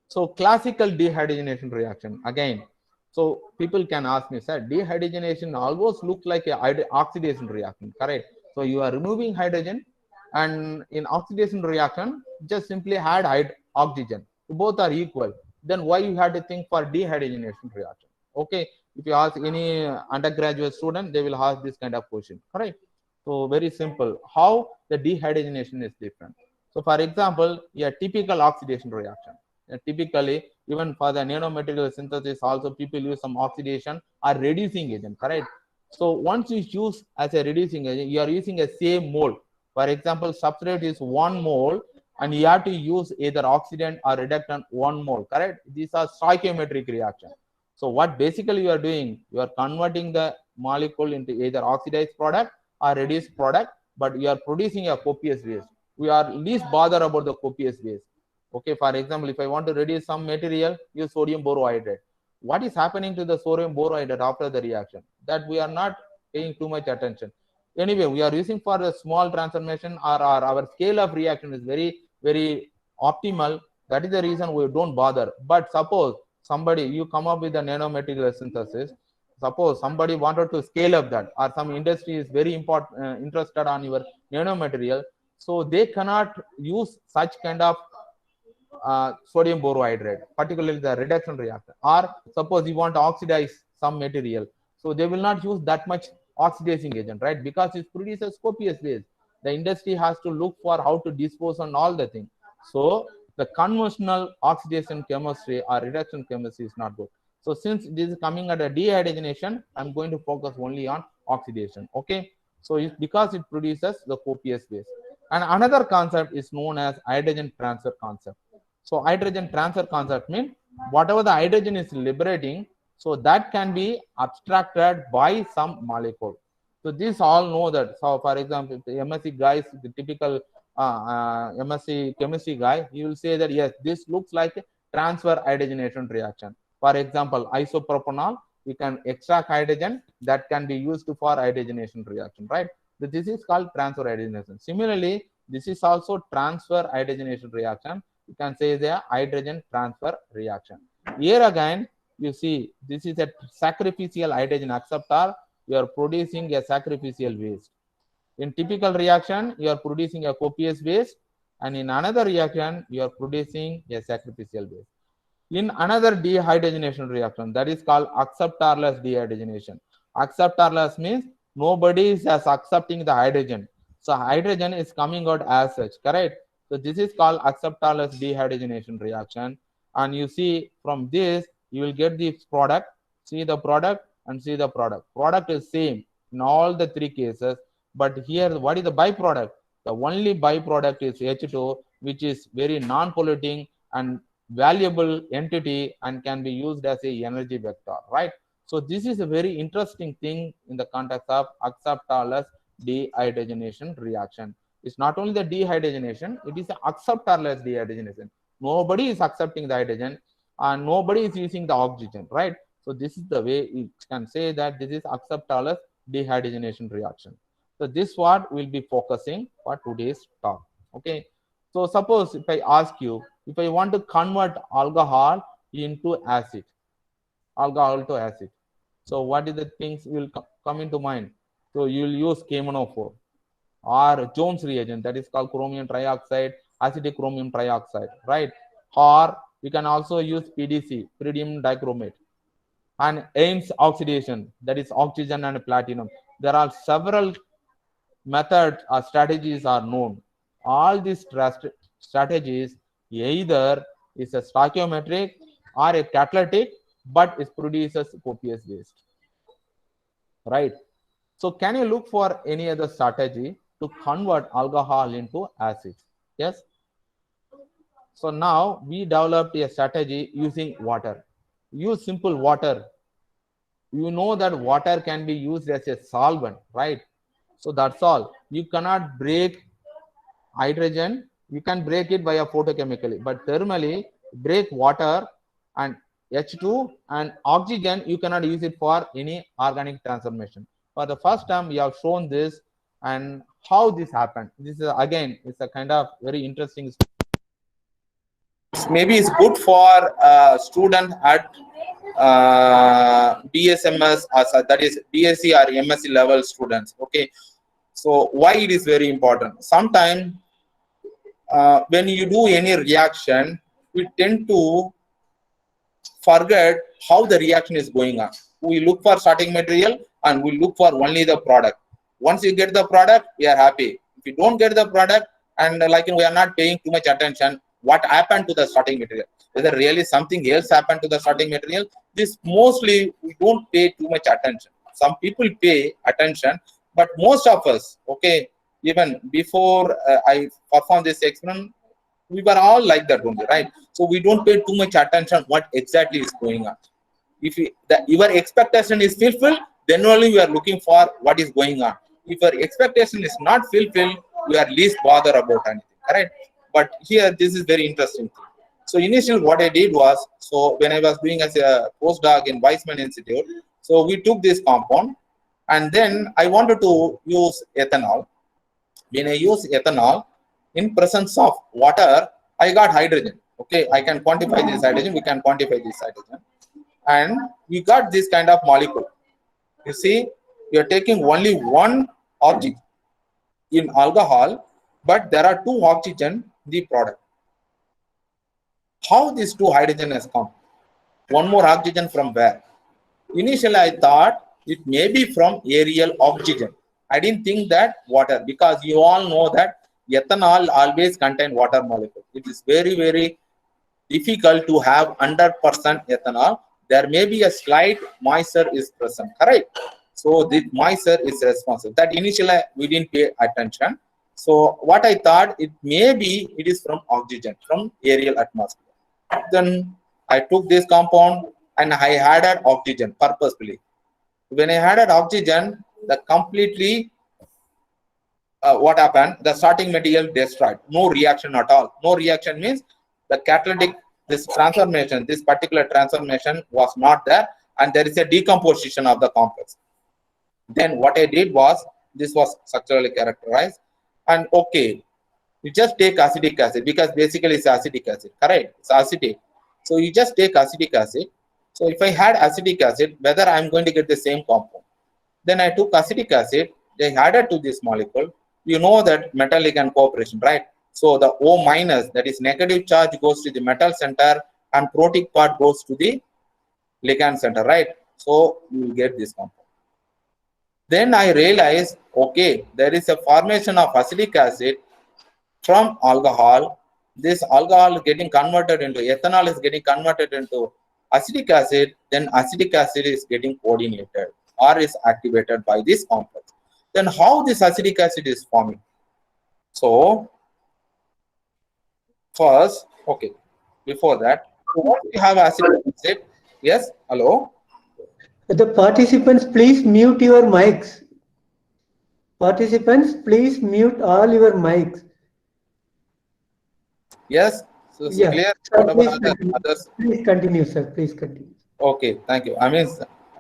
So classical dehydrogenation reaction again. So people can ask me, sir, dehydrogenation almost looks like a oxidation reaction, correct? So you are removing hydrogen, and in oxidation reaction, just simply add oxygen. Both are equal. Then why you had to think for dehydrogenation reaction? Okay, if you ask any undergraduate student, they will ask this kind of question, correct? So very simple. How the dehydrogenation is different. So for example, a typical oxidation reaction. Typically, even for the nanomaterial synthesis, also people use some oxidation or reducing agent, correct? So once you use as a reducing agent, you are using a same mole. For example, substrate is 1 mole, and you have to use either oxidant or reductant 1 mole, correct? These are stoichiometric reaction. So what basically you are doing, you are converting the molecule into either oxidized product or reduced product, but you are producing a copious waste. We are least bothered about the copious waste. Okay, for example, if I want to reduce some material, use sodium borohydrate. What is happening to the sodium borohydrate after the reaction? That we are not paying too much attention. Anyway, we are using for a small transformation, or our scale of reaction is very optimal. That is the reason we don't bother. But suppose somebody, you come up with a nanomaterial synthesis, suppose somebody wanted to scale up that, or some industry is very important interested on your nanomaterial, so they cannot use such kind of sodium borohydrate, particularly the reduction reactor. Or suppose you want to oxidize some material, so they will not use that much oxidizing agent, right? Because it produces copious waste. The industry has to look for how to dispose on all the things. So the conventional oxidation chemistry or reduction chemistry is not good. So since this is coming at a dehydrogenation, I'm going to focus only on oxidation. Okay. So it's because it produces the copious waste. And another concept is known as hydrogen transfer concept. So hydrogen transfer concept means whatever the hydrogen is liberating, so that can be abstracted by some molecule. So these all know that. So for example, the MSc guys, the typical MSc chemistry guy, he will say that yes, this looks like a transfer hydrogenation reaction. For example, isopropanol, you can extract hydrogen that can be used for hydrogenation reaction, right? So this is called transfer hydrogenation. Similarly, this is also transfer hydrogenation reaction. You can say the hydrogen transfer reaction. Here again, you see this is a sacrificial hydrogen acceptor. You are producing a sacrificial waste. In typical reaction, you are producing a copious waste, and in another reaction, you are producing a sacrificial waste. In another dehydrogenation reaction, that is called acceptorless dehydrogenation. Acceptorless means nobody is accepting the hydrogen. So hydrogen is coming out as such, correct? So this is called acceptorless dehydrogenation reaction. And you see from this, you will get this product, see the product and see the product. Product is same in all the three cases. But here, what is the byproduct? The only byproduct is H2, which is very non-polluting and valuable entity and can be used as a energy vector, right? So this is a very interesting thing in the context of acceptorless dehydrogenation reaction. It's not only the dehydrogenation, it is the acceptorless dehydrogenation. Nobody is accepting the hydrogen and nobody is using the oxygen, right? So this is the way you can say that this is acceptorless dehydrogenation reaction. So this what we'll be focusing for today's talk. Okay. So suppose if I ask you, if I want to convert alcohol into acid, alcohol to acid, so what is the things will come into mind? So you will use KMnO4 or Jones reagent, that is called chromium trioxide, acidic chromium trioxide, right? Or we can also use PDC, pyridium dichromate, and Ames oxidation, that is oxygen and platinum. There are several methods or strategies are known. All these strategies either is a stoichiometric or a catalytic, but it produces copious waste, right? So can you look for any other strategy to convert alcohol into acid? Yes. So now we developed a strategy using water. Use simple water. You know that water can be used as a solvent, right? So that's all. You cannot break hydrogen. You can break it by a photochemically, but thermally break water and H2 and oxygen, you cannot use it for any organic transformation. For the first time, we have shown this and how this happened. This is again, it's a kind of very interesting. Maybe it's good for student at BSMS, that is BSc or MSc level students. Okay, so why it is very important? Sometimes when you do any reaction, we tend to forget how the reaction is going on. We look for starting material and we look for only the product. Once you get the product, we are happy. If you don't get the product and like we are not paying too much attention, what happened to the starting material? Whether really something else happened to the starting material? This mostly we don't pay too much attention. Some people pay attention, but most of us, okay, even before I perform this experiment, we were all like that only, right? So we don't pay too much attention what exactly is going on. If your expectation is fulfilled, then only you are looking for what is going on. If your expectation is not fulfilled, you are least bothered about anything, correct? But here, this is very interesting thing. So initially what I did was, so when I was doing as a postdoc in Weizmann Institute, so we took this compound and then I wanted to use ethanol. When I use ethanol in presence of water, I got hydrogen. Okay, I can quantify this hydrogen, we can quantify this hydrogen. And we got this kind of molecule. You see, you're taking only one oxygen in alcohol, but there are two oxygen in the product. How these two hydrogen has come? One more oxygen from where? Initially, I thought it may be from aerial oxygen. I didn't think that water, because you all know that ethanol always contain water molecule. It is very, very difficult to have 100% ethanol. There may be a slight moisture is present, correct? So this moisture is responsible. That initially we didn't pay attention. So what I thought, it may be it is from oxygen, from aerial atmosphere. Then I took this compound and I added oxygen purposefully. When I added oxygen, the completely what happened? The starting material destroyed. No reaction at all. No reaction means the catalytic, this transformation, this particular transformation was not there, and there is a decomposition of the complex. Then what I did was, this was structurally characterized, and okay, you just take acetic acid, because basically it's acetic acid, correct? It's acetate. So you just take acetic acid. So if I had acetic acid, whether I'm going to get the same compound. Then I took acetic acid, they added to this molecule. You know that metal-ligand cooperation, right? So the O minus, that is negative charge, goes to the metal center, and protic part goes to the ligand center, right? So you will get this compound. Then I realized, okay, there is a formation of acetic acid from alcohol. This alcohol is getting converted into ethanol, is getting converted into acetic acid. Then acetic acid is getting coordinated or is activated by this complex. Then how this acetic acid is forming? So first, okay, before that, so what we have acetic acid? Yes, hello. The participants, please mute your mics. Participants, please mute all your mics. Yes, so it's clear. Sir, What about others? Please continue, sir. Please continue. Okay, thank you. I mean,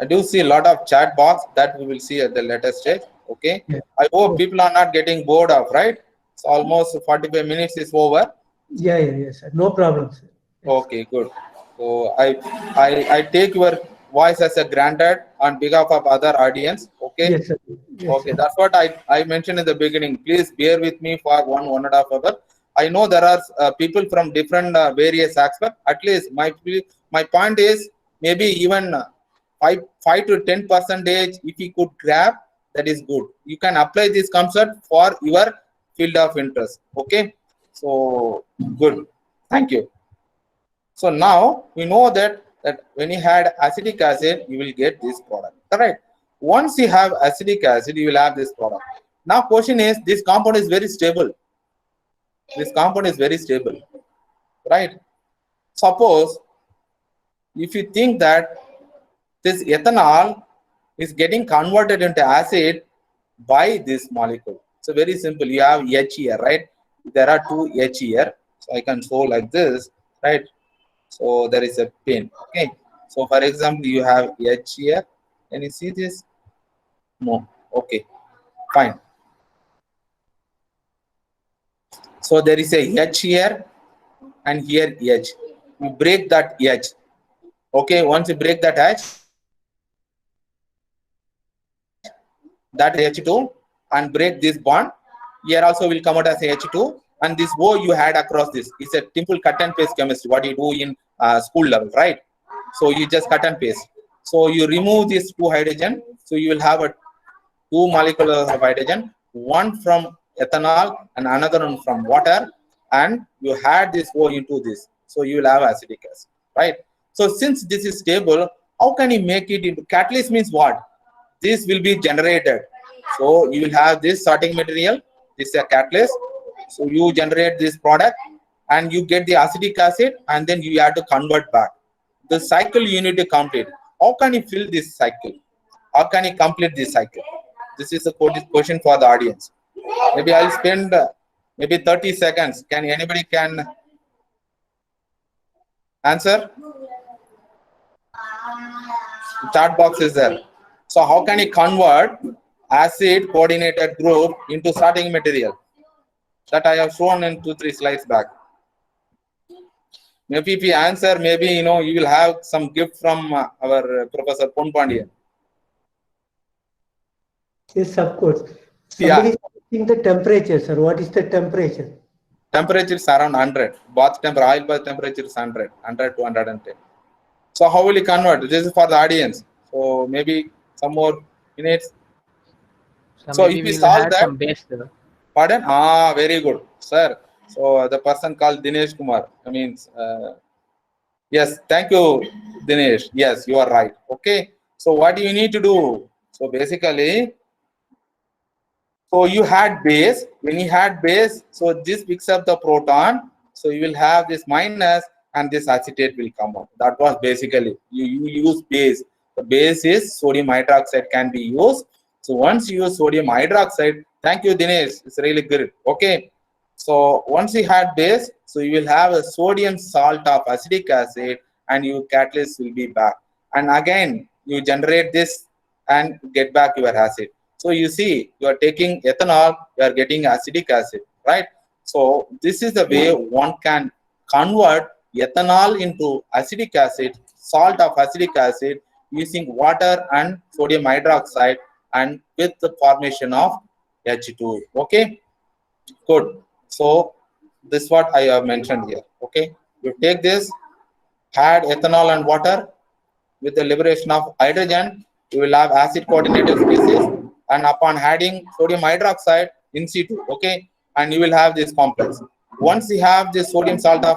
I do see a lot of chat box that we will see at the later stage. Okay, I hope people are not getting bored of, right? It's almost 45 minutes is over. Yes, sir. No problem, sir. Yes. Okay, good. So I take your voice as a granted on behalf of other audience. Okay. Yes, sir. Yes, okay, sir. that's what I mentioned in the beginning. Please bear with me for 1.5 hours. I know there are people from different various aspects. At least my point is, maybe even 5 to 10%, if you could grab, that is good. You can apply this concept for your field of interest. Okay, so good. Thank you. So now we know that when you had acetic acid, you will get this product. Correct. Once you have acetic acid, you will have this product. Now question is, this compound is very stable. This compound is very stable, right? Suppose if you think that this ethanol is getting converted into acid by this molecule. So very simple. You have H here, right? There are two H here. So I can show like this, right? So there is a pin. Okay. So for example, you have H here. Can you see this? No. Okay. Fine. So there is a H here and here H. You break that H. Okay. Once you break that H, that H2 and break this bond. Here also will come out as H2, and this O you had across this is a simple cut and paste chemistry. What you do in school level, right? So you just cut and paste. So you remove these two hydrogen. So you will have a two molecules of hydrogen, one from ethanol and another one from water, and you had this O into this. So you will have acetic acid, right? So since this is stable, how can you make it into catalyst? Means what? This will be generated. So you will have this starting material. This is a catalyst. So you generate this product and you get the acetic acid, and then you have to convert back. The cycle you need to complete. how can you fill this cycle? How can you complete this cycle? This is a question for the audience. Maybe I'll spend maybe 30 seconds. Can anybody can answer? Chat box is there. So how can you convert acid coordinated group into starting material? That I have shown in 2-3 slides back. Maybe if you answer, maybe you will have some gift from our Professor Ponpandian. Yes, of course. Yeah. Somebody is asking the temperature, sir. What is the temperature? Temperature is around 100. Bath temperature, oil bath temperature is 100 to 110. So how will you convert? This is for the audience. So maybe some more minutes. So if we solve that, some base, sir. Pardon? Very good, sir. So the person called Dinesh Kumar. I mean, yes, thank you, Dinesh. Yes, you are right. Okay. So what do you need to do? So basically, so you had base. When you had base, so this picks up the proton. So you will have this minus, and this acetate will come out. That was basically you use base. The base is sodium hydroxide can be used. So once you use sodium hydroxide, thank you, Dinesh. It's really good. Okay. So once you had base, so you will have a sodium salt of acetic acid, and your catalyst will be back. And again, you generate this and get back your acid. So you see, you are taking ethanol, you are getting acetic acid, right? So this is the way one can convert ethanol into acetic acid, salt of acetic acid, using water and sodium hydroxide, and with the formation of H2. Okay, good. So this is what I have mentioned here. Okay, you take this, add ethanol and water. With the liberation of hydrogen, you will have acid coordinated species, and upon adding sodium hydroxide in situ, okay, and you will have this complex. Once you have this sodium salt of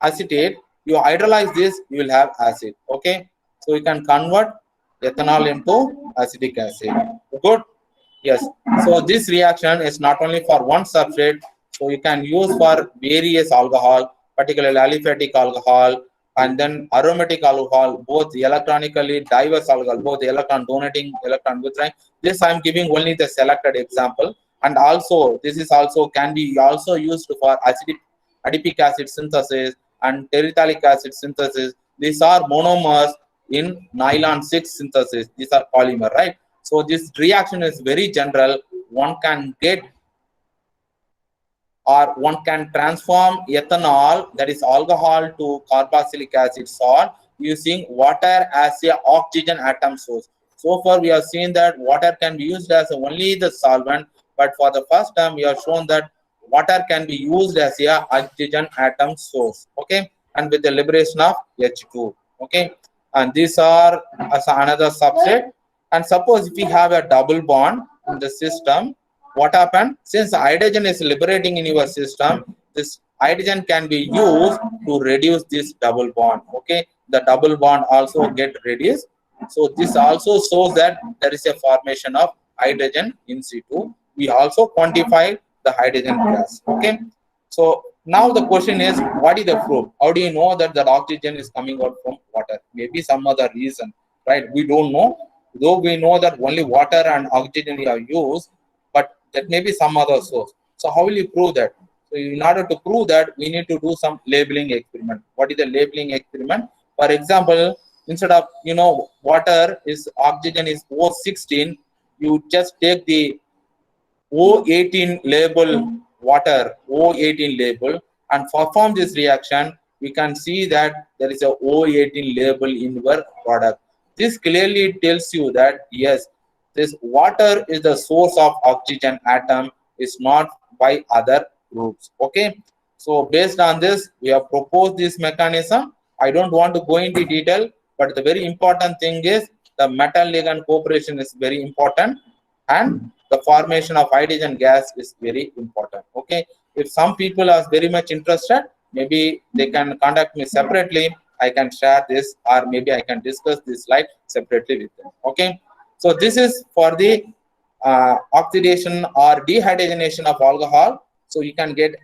acetate, you hydrolyze this, you will have acid. Okay, so you can convert ethanol into acetic acid. Good. Yes. So this reaction is not only for one substrate, so you can use for various alcohol, particularly aliphatic alcohol, and then aromatic alcohol, both electronically diverse alcohol, both electron donating, electron withdrawing. This I am giving only the selected example, and also this is also can be also used for adipic acid synthesis and terephthalic acid synthesis. These are monomers in nylon 6 synthesis. These are polymer, right? So this reaction is very general. One can get or one can transform ethanol, that is alcohol, to carboxylic acid salt using water as a oxygen atom source. So far we have seen that water can be used as only the solvent, but for the first time we have shown that water can be used as a oxygen atom source. Okay, and with the liberation of H2. Okay, and these are as another subset. And suppose if we have a double bond in the system, what happened? Since hydrogen is liberating in your system, this hydrogen can be used to reduce this double bond. Okay, the double bond also get reduced. So this also shows that there is a formation of hydrogen in situ. We also quantify the hydrogen gas. Okay, so now the question is, what is the proof? How do you know that the oxygen is coming out from water? Maybe some other reason, right? We don't know. Though we know that only water and oxygen are used, but that may be some other source. So how will you prove that? So in order to prove that, we need to do some labeling experiment. What is the labeling experiment? For example, instead of water is oxygen is O16, you just take the O18 label water, O18 label, and perform this reaction. We can see that there is a O18 label in your product. This clearly tells you that yes, this water is the source of oxygen atom, is not by other groups. Okay, so based on this, we have proposed this mechanism. I don't want to go into detail, but the very important thing is the metal ligand cooperation is very important, and the formation of hydrogen gas is very important. Okay, if some people are very much interested, maybe they can contact me separately. I can share this, or maybe I can discuss this slide separately with them. Okay, so this is for the oxidation or dehydrogenation of alcohol. So you can get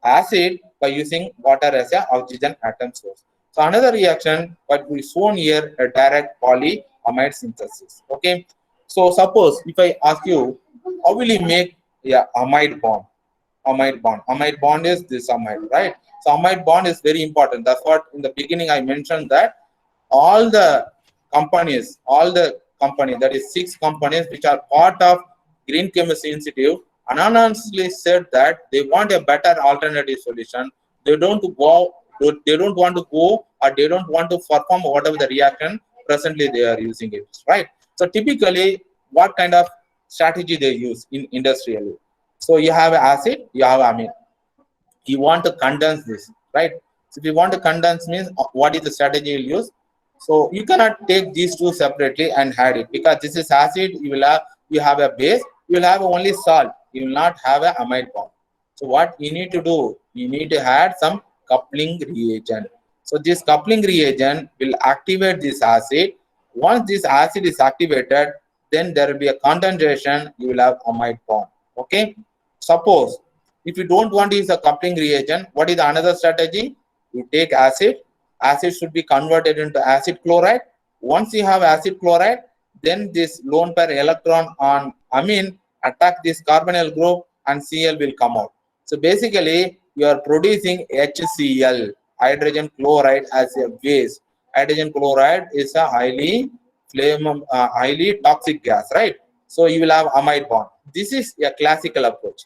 acid by using water as a oxygen atom source. So another reaction, what we shown here, a direct polyamide synthesis. Okay. So suppose if I ask you, how will you make a amide bond? Amide bond. Amide bond is this amide, right? So amide bond is very important. That's what in the beginning I mentioned, that all the company, that is 6 companies which are part of Green Chemistry Institute, anonymously said that they want a better alternative solution. They don't go, they don't want to go, or they don't want to perform whatever the reaction presently they are using it, right? So typically, what kind of strategy they use in industrially? So you have acid, you have amine. You want to condense this, right? So if you want to condense means what is the strategy you'll use? So you cannot take these two separately and add it, because this is acid. You have a base. You will have only salt. You will not have a amide bond. So what you need to do? You need to add some coupling reagent. So this coupling reagent will activate this acid. Once this acid is activated, then there will be a condensation. You will have amide bond. Okay. Suppose if you don't want to use a coupling reagent, what is another strategy? You take acid. Acid should be converted into acid chloride. Once you have acid chloride, then this lone pair electron on amine attack this carbonyl group and Cl will come out. So basically, you are producing HCl, hydrogen chloride, as a base. Hydrogen chloride is a highly toxic gas, right? So you will have amide bond. This is a classical approach.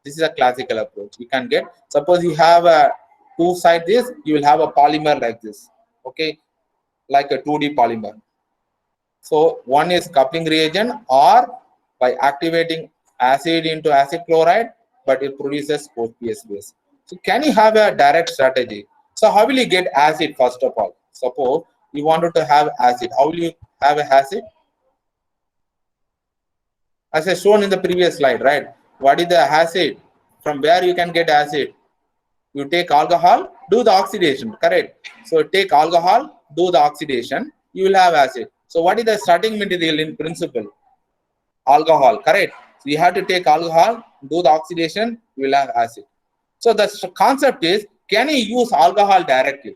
This is a classical approach. You can get, suppose you have a two side this, you will have a polymer like this, okay, like a 2D polymer. So one is coupling reagent, or by activating acid into acid chloride, but it produces OPS base. So can you have a direct strategy? So how will you get acid first of all? Suppose you wanted to have acid. How will you have a acid? As I shown in the previous slide, right? What is the acid? From where you can get acid? You take alcohol, do the oxidation, correct? So take alcohol, do the oxidation, you will have acid. So what is the starting material in principle? Alcohol, correct? So you have to take alcohol, do the oxidation, you will have acid. So the concept is, can you use alcohol directly?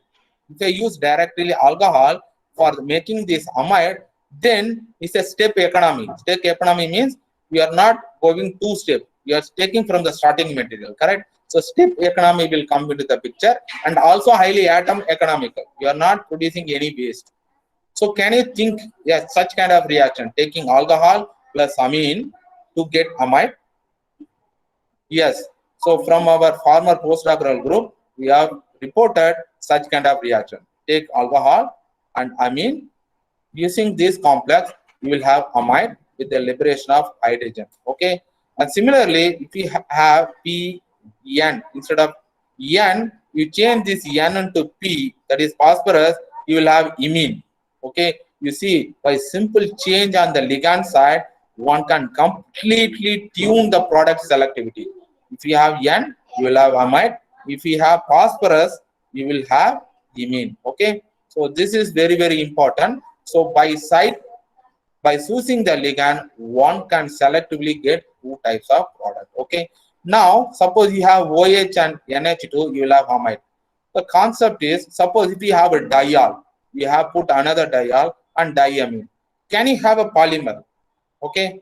If you use directly alcohol for making this amide, then it's a step economy. Step economy means you are not going two steps. You are taking from the starting material, correct? So step economy will come into the picture, and also highly atom economical. You are not producing any waste. So can you think, yes, such kind of reaction, taking alcohol plus amine to get amide? Yes. So from our former postdoctoral group, we have reported such kind of reaction. Take alcohol and amine. Using this complex, you will have amide with the liberation of hydrogen. Okay. And similarly, if you have PN instead of N, you change this N into P, that is phosphorus, you will have imine. Okay. You see, by simple change on the ligand side, one can completely tune the product selectivity. If you have N, you will have amide. If you have phosphorus, you will have imine. Okay. So this is very, very important. So by choosing the ligand, one can selectively get two types of product. Okay. Now, suppose you have OH and NH2, you will have amide. The concept is, suppose if you have a diol, you have put another diol and diamine. Can you have a polymer? Okay.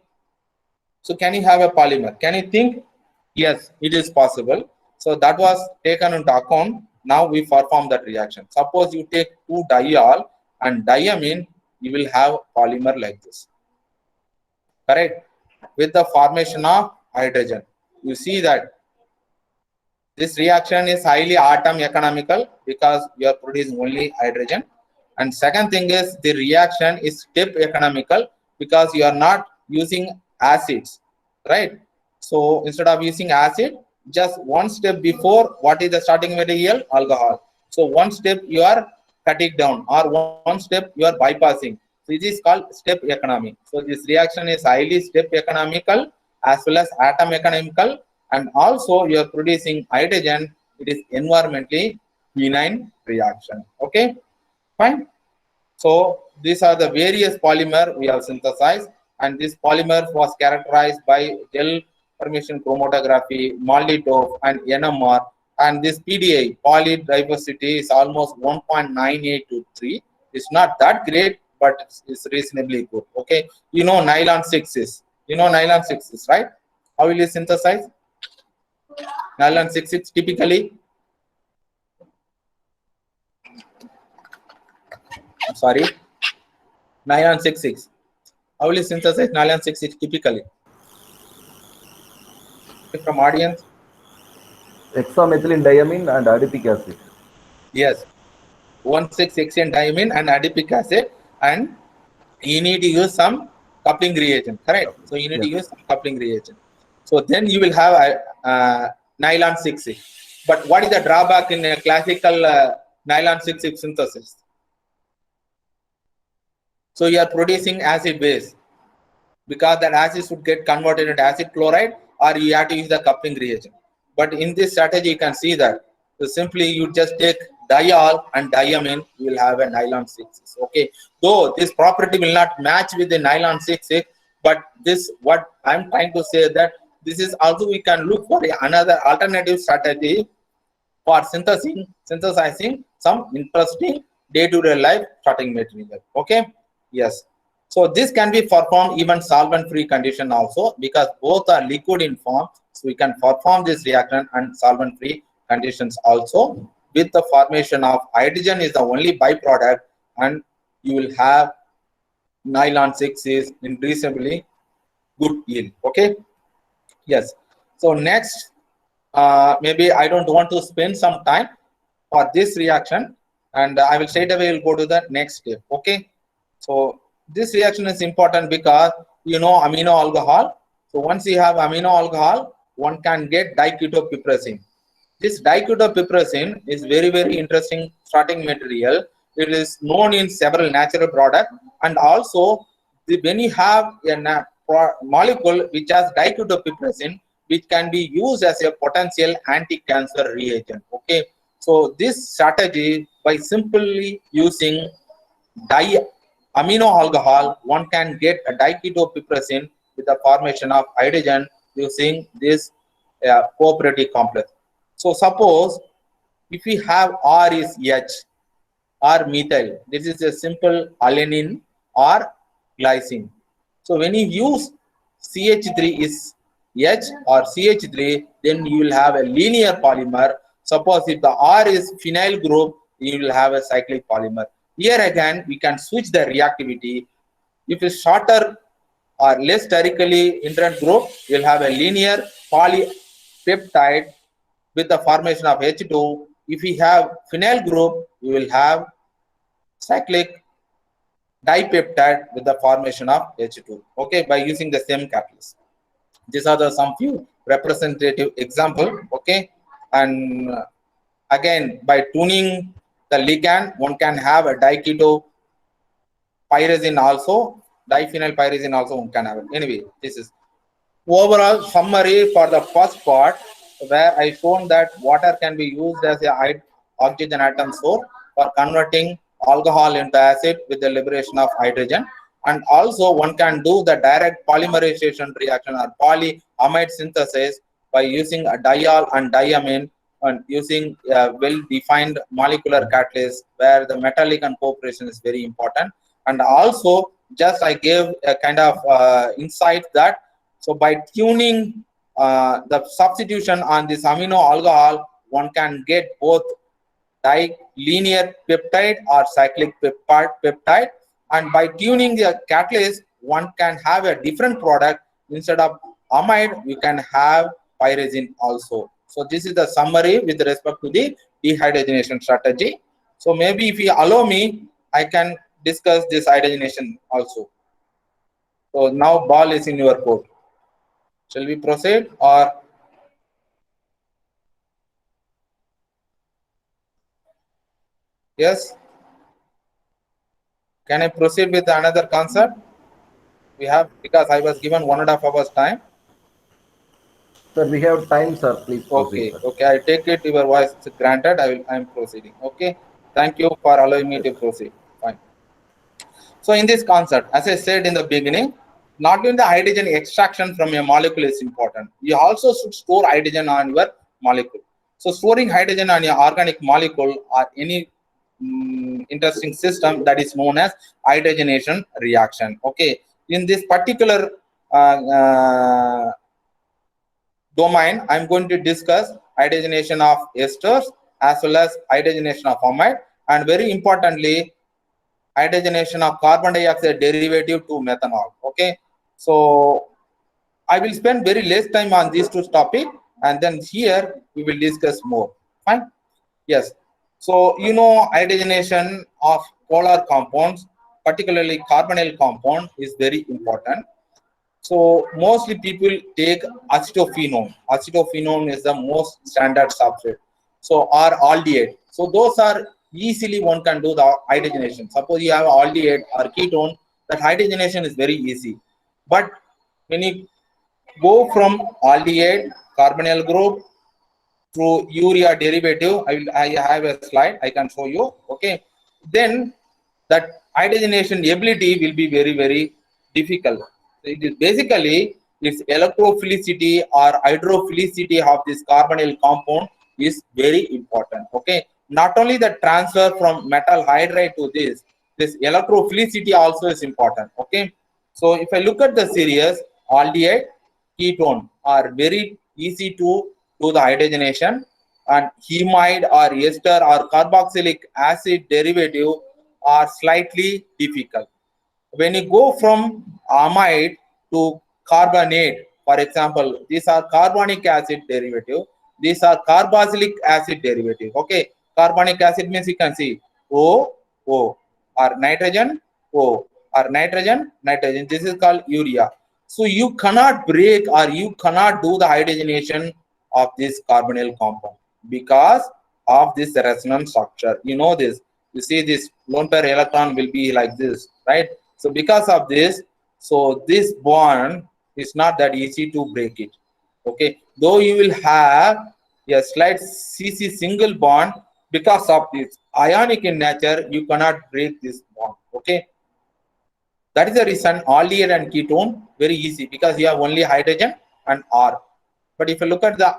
So can you have a polymer? Can you think? Yes, it is possible. So that was taken into account. Now we perform that reaction. Suppose you take two diol and diamine, you will have polymer like this. Correct? With the formation of hydrogen. You see that this reaction is highly atom economical because you are producing only hydrogen. And second thing is, the reaction is step economical because you are not using acids, right? So instead of using acid, just one step before, what is the starting material? Alcohol. So one step you are cutting down, or one step you are bypassing. So it is called step economy. So this reaction is highly step economical as well as atom economical, and also you are producing hydrogen. It is environmentally benign reaction. Okay, fine. So these are the various polymer we have synthesized, and this polymer was characterized by gel formation chromatography, MALDI-TOF, and NMR. and this PDI, polydiversity, is almost 1.9823. It's not that great, but it's reasonably good. Okay, you know nylon 6s. You know nylon 6s, right? How will you synthesize? Nylon 6s typically. Sorry, nylon 6,6. How will you synthesize nylon 6,6 typically? From audience? Hexamethylene diamine and adipic acid. Yes, 1,6-hexane diamine and adipic acid, and you need to use some coupling reagent, correct? So you need to use some coupling reagent. So then you will have a nylon 6,6. But what is the drawback in a classical nylon 6,6 synthesis? So you are producing acid base, because that acid would get converted into acid chloride, or you have to use the coupling reagent. But in this strategy, you can see that simply you just take diol and diamine, you will have a nylon 6,6. Okay, though this property will not match with the nylon 6,6, but this, what I'm trying to say, that this is also, we can look for another alternative strategy for synthesizing some interesting day-to-day life starting material. Okay, yes. So this can be performed even solvent-free condition also, because both are liquid in form. So we can perform this reaction and solvent-free conditions also. With the formation of hydrogen is the only byproduct, and you will have nylon 6 is in reasonably good yield. Okay. Yes. So next, maybe I don't want to spend some time for this reaction, and I will straight away go to the next step. Okay. So this reaction is important because you know amino alcohol. So once you have amino alcohol, one can get diketopiperazine. This diketopiperazine is very interesting starting material. It is known in several natural products, and also when you have a molecule which has diketopiperazine, which can be used as a potential anti-cancer reagent. Okay, so this strategy, by simply using amino alcohol, one can get a diketopiperazine with the formation of hydrogen using this cooperative complex. So suppose if we have R is H or methyl, this is a simple alanine or glycine. So when you use CH3 is H or CH3, then you will have a linear polymer. Suppose if the R is phenyl group, you will have a cyclic polymer. Here again, we can switch the reactivity. If it's shorter or less sterically indifferent group, you'll have a linear polypeptide with the formation of H2. If we have phenyl group, you will have cyclic dipeptide with the formation of H2. Okay, by using the same catalyst. These are the some few representative example. Okay, and again, by tuning the ligand, one can have a diketopyrazine also, diphenylpyrazine also one can have it. Anyway, this is overall summary for the first part, where I shown that water can be used as a oxygen atom source for converting alcohol into acid with the liberation of hydrogen, and also one can do the direct polymerization reaction or polyamide synthesis by using a diol and diamine, and using a well-defined molecular catalyst where the metallic and cooperation is very important. And also, just I gave a kind of insight that, so by tuning the substitution on this amino alcohol, one can get both linear peptide or cyclic peptide, and by tuning the catalyst, one can have a different product. Instead of amide, you can have pyrazine also. So this is the summary with respect to the dehydrogenation strategy. So maybe if you allow me, I can discuss this hydrogenation also. So now ball is in your court. Shall we proceed, or yes? Can I proceed with another concept? We have, because I was given 1.5 hours time. Sir, we have time, sir. Please proceed. Okay, okay. I take it your voice is granted. I am proceeding. Okay. Thank you for allowing me to proceed. Fine. So in this concept, as I said in the beginning, not only the hydrogen extraction from a molecule is important. You also should store hydrogen on your molecule. So storing hydrogen on your organic molecule or any interesting system that is known as hydrogenation reaction. Okay, in this particular domain, I'm going to discuss hydrogenation of esters as well as hydrogenation of amide, and very importantly, hydrogenation of carbon dioxide derivative to methanol. Okay, so I will spend very less time on these two topics, and then here we will discuss more. Fine. Yes. So you know, hydrogenation of polar compounds, particularly carbonyl compound, is very important. So mostly people take acetophenone. Acetophenone is the most standard substrate. So or aldehyde. So those are easily one can do the hydrogenation. Suppose you have aldehyde or ketone, that hydrogenation is very easy. But when you go from aldehyde, carbonyl group through urea derivative, I have a slide I can show you. Okay, then that hydrogenation ability will be very difficult. It is basically its electrophilicity or hydrophilicity of this carbonyl compound is very important. Okay, not only the transfer from metal hydride to this electrophilicity also is important. Okay, so if I look at the series, aldehyde, ketone are very easy to do the hydrogenation, and hemide or ester or carboxylic acid derivative are slightly difficult. When you go from amide to carbonate, for example, these are carbonic acid derivative, these are carboxylic acid derivative. Okay, carbonic acid means you can see O, O, or nitrogen, O, or nitrogen, nitrogen. This is called urea. So you cannot break or you cannot do the hydrogenation of this carbonyl compound because of this resonance structure. You know this. You see this lone pair electron will be like this, right? So because of this, so this bond is not that easy to break it. Okay, though you will have a slight CC single bond, because of this ionic in nature, you cannot break this bond. Okay, that is the reason aldehyde and ketone very easy because you have only hydrogen and R. But if you look at the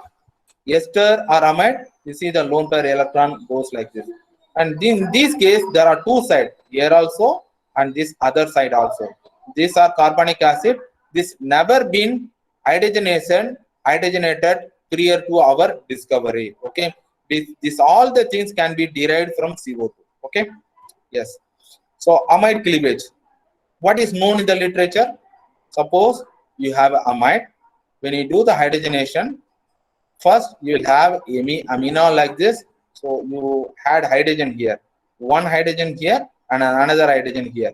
ester or amide, you see the lone pair electron goes like this. And in this case, there are two sides, here also and this other side also. These are carbonic acid. This never been hydrogenated prior to our discovery. Okay, this all the things can be derived from CO2. Okay, yes. So amide cleavage. What is known in the literature? Suppose you have amide. When you do the hydrogenation, first you will have amino like this. So you had hydrogen here, one hydrogen here and another hydrogen here.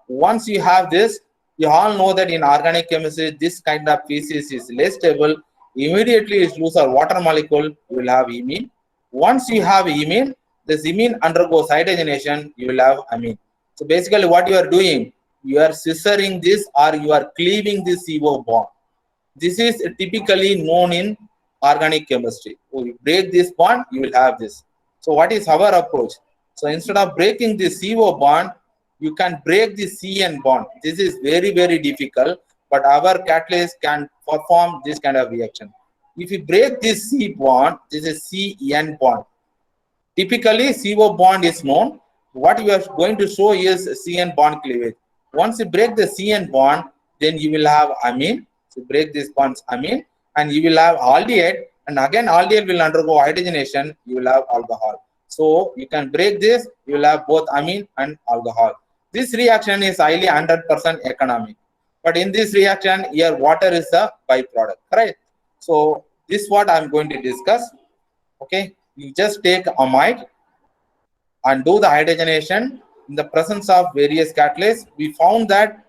Once you have this, you all know that in organic chemistry this kind of species is less stable. Immediately it loses a water molecule, you will have imine. Once you have imine, this imine undergoes hydrogenation, you will have amine. So basically what you are doing, you are scissoring this or you are cleaving this CO bond. This is typically known in organic chemistry. So you break this bond, you will have this. So what is our approach? So instead of breaking the CO bond, you can break the CN bond. This is very difficult, but our catalyst can perform this kind of reaction. If you break this C bond, this is CN bond. Typically, CO bond is known. What you are going to show is CN bond cleavage. Once you break the CN bond, then you will have amine. So break this bonds amine, and you will have aldehyde, and again aldehyde will undergo hydrogenation. You will have alcohol. So you can break this. You will have both amine and alcohol. This reaction is highly 100% economic. But in this reaction, here water is a byproduct, right? So this is what I'm going to discuss. Okay, you just take amide and do the hydrogenation in the presence of various catalysts. We found that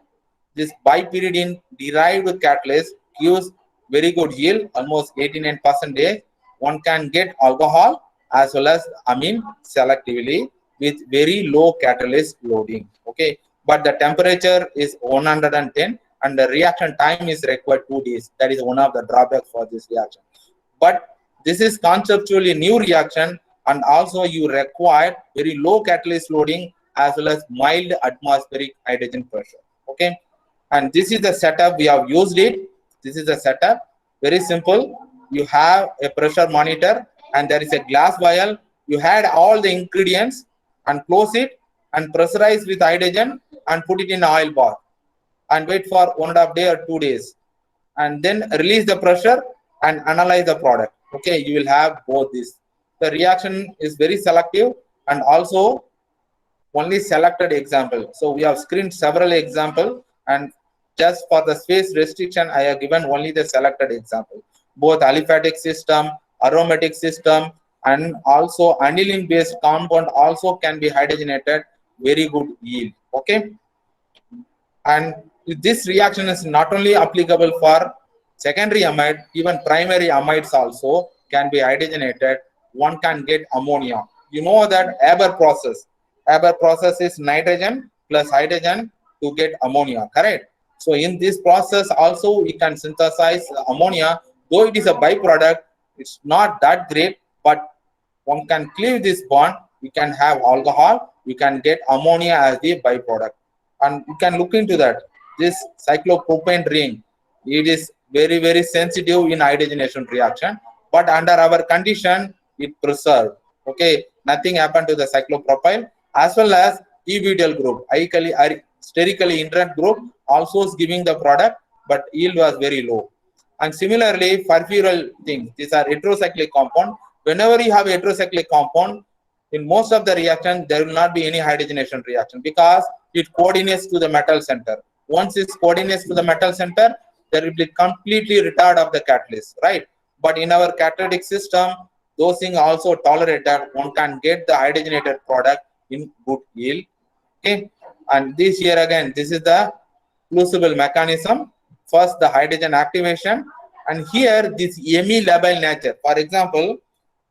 this bipyridine derived catalyst gives very good yield, almost 89%. One can get alcohol as well as amine selectively with very low catalyst loading. Okay, but the temperature is 110 and the reaction time is required 2 days. That is one of the drawbacks for this reaction. But this is conceptually new reaction, and also you require very low catalyst loading as well as mild atmospheric hydrogen pressure. Okay, and this is the setup we have used it. This is the setup, very simple. You have a pressure monitor and there is a glass vial. You add all the ingredients and close it and pressurize with hydrogen and put it in oil bath and wait for 1.5 day or 2 days, and then release the pressure and analyze the product. Okay, you will have both this. The reaction is very selective and also only selected example. So we have screened several examples, and just for the space restriction, I have given only the selected example. Both aliphatic system, aromatic system, and also aniline based compound also can be hydrogenated, very good yield. Okay, and this reaction is not only applicable for secondary amide, even primary amides also can be hydrogenated. One can get ammonia. You know that Haber process. Haber process is nitrogen plus hydrogen to get ammonia, correct? So in this process also we can synthesize ammonia. Though it is a byproduct, it's not that great, but one can cleave this bond. We can have alcohol. We can get ammonia as the byproduct, and you can look into that. This cyclopropane ring, it is very sensitive in hydrogenation reaction, but under our condition it preserved. Okay, nothing happened to the cyclopropyl, as well as e-butyl group, sterically inert group also is giving the product, but yield was very low. And similarly furfural things, these are heterocyclic compound. Whenever you have heterocyclic compound, in most of the reaction there will not be any hydrogenation reaction because it coordinates to the metal center. Once it coordinates to the metal center, there will be completely retard of the catalyst, right? But in our catalytic system, those things also tolerated. One can get the hydrogenated product in good yield. Okay, and this here again, this is the crucible mechanism. First the hydrogen activation, and here this hemi-labile nature. For example,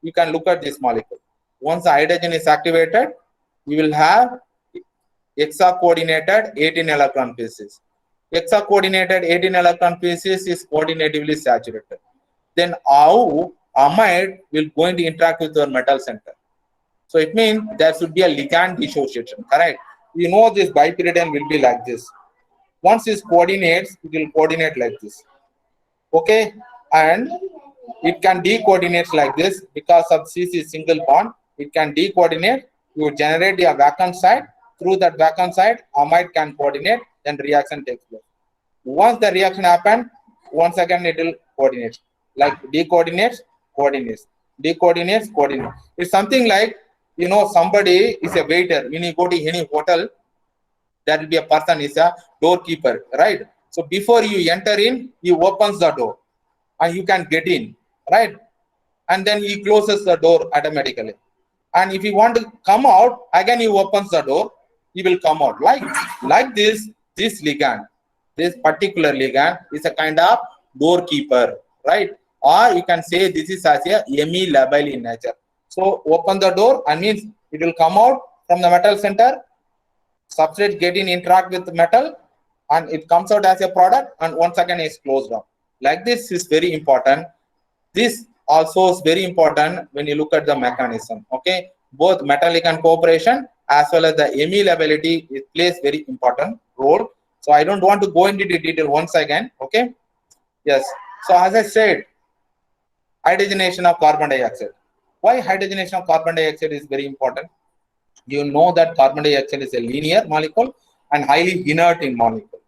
you can look at this molecule. Once the hydrogen is activated, you will have hexa-coordinated 18 electron pieces. Hexa-coordinated 18 electron pieces is coordinatively saturated. Then how amide will going to interact with your metal center? So it means there should be a ligand dissociation, correct? You know this bipyridine will be like this. Once it coordinates, it will coordinate like this. Okay, and it can decoordinate like this because of CC single bond. It can decoordinate. You generate a vacant site. Through that vacant site, amide can coordinate. Then reaction takes place. Once the reaction happens, once again it will coordinate. Like decoordinates, coordinates, decoordinates, coordinates. It's something like, you know, somebody is a waiter. When you go to any hotel, there will be a person is a doorkeeper, right? So before you enter in, he opens the door and you can get in, right? And then he closes the door automatically. And if you want to come out, again he opens the door, he will come out. Like this ligand, this particular ligand is a kind of doorkeeper, right? Or you can say this is as a hemi-labile in nature. So open the door and means it will come out from the metal center, substrate get in, interact with the metal, and it comes out as a product, and once again is closed down. Like this is very important. This also is very important when you look at the mechanism. Okay, both metal-ligand cooperation as well as the hemi-lability, it plays very important role. So I don't want to go into the detail once again. Okay, yes. So as I said, hydrogenation of carbon dioxide. Why hydrogenation of carbon dioxide is very important? You know that carbon dioxide is a linear molecule and highly inert in molecule.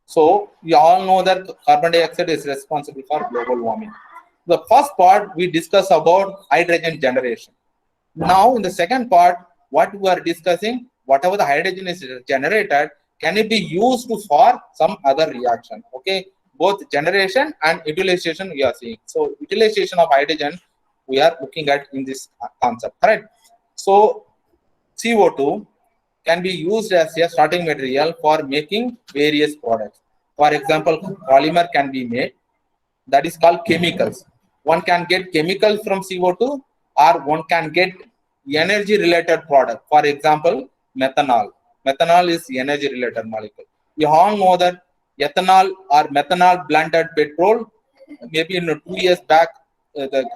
So you all know that carbon dioxide is responsible for global warming. The first part we discuss about hydrogen generation. Now in the second part, what we are discussing, whatever the hydrogen is generated, can it be used for some other reaction? Okay, both generation and utilization we are seeing. So utilization of hydrogen we are looking at in this concept, correct? So CO2 can be used as a starting material for making various products. For example, polymer can be made, that is called chemicals. One can get chemicals from CO2, or one can get energy related product. For example, methanol. Methanol is energy related molecule. You all know that ethanol or methanol blended petrol, maybe in 2 years back, the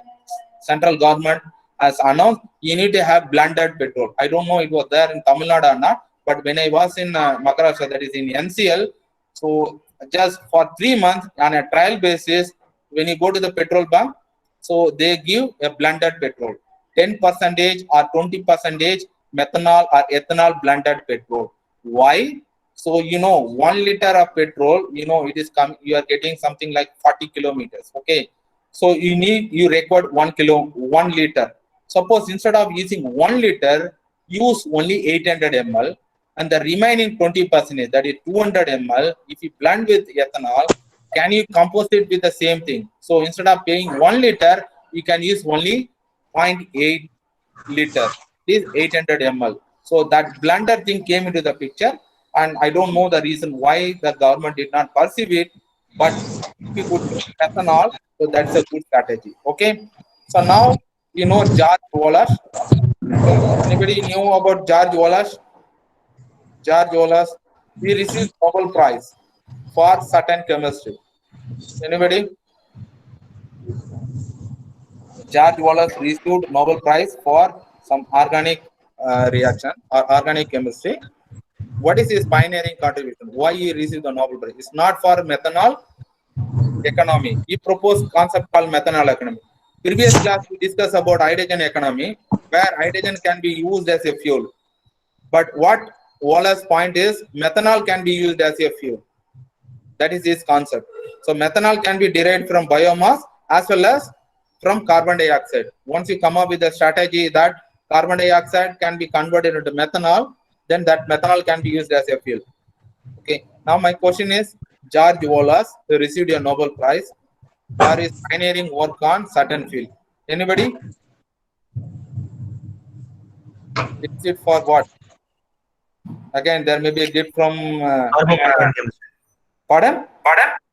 central government has announced you need to have blended petrol. I don't know it was there in Tamil Nadu or not, but when I was in Maharashtra, that is in NCL, so just for 3 months on a trial basis, when you go to the petrol bunk, So they give a blended petrol, 10% or 20% methanol or ethanol blended petrol. Why? So 1 liter of petrol, it is you are getting something like 40 kilometers. Okay, so you record 1 liter. Suppose instead of using 1 liter, use only 800 ml, and the remaining 20%, that is 200 ml, if you blend with ethanol, can you compose it with the same thing? So instead of paying 1 liter, you can use only 0.8 liter. This is 800 ml. So that blender thing came into the picture, and I don't know the reason why the government did not perceive it, but if you could use ethanol, so that's a good strategy. Okay. So now George Wallace. Anybody knew about George Wallace? George Wallace, he received Nobel Prize for certain chemistry. Anybody? George Wallace received Nobel Prize for some organic reaction or organic chemistry. What is his pioneering contribution? Why he received the Nobel Prize? It's not for methanol economy. He proposed concept called methanol economy. Previous class we discussed about hydrogen economy, where hydrogen can be used as a fuel. But what Wallace's point is, methanol can be used as a fuel. That is his concept. So methanol can be derived from biomass as well as from carbon dioxide. Once you come up with a strategy that carbon dioxide can be converted into methanol, then that methanol can be used as a fuel. Okay. Now my question is, George Wallace received a Nobel Prize for his pioneering work on certain field. Anybody? Is it for what? Again, there may be a gift from Carbocation chemistry. Pardon?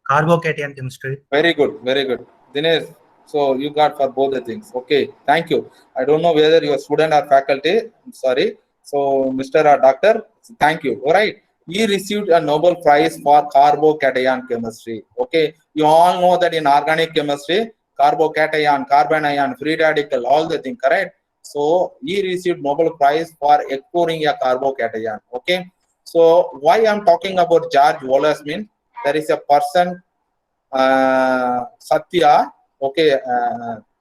Carbocation chemistry. Very good, very good. Dinesh, so you got for both the things. Okay, thank you. I don't know whether you're a student or faculty. I'm sorry. So, Mr. or Doctor, thank you. All right. He received a Nobel Prize for carbocation chemistry. Okay, you all know that in organic chemistry, carbocation, carbon ion, free radical, all the things, correct? So he received Nobel Prize for exploring a carbocation. Okay, so why I'm talking about George Wallace means there is a person, Satya. Okay,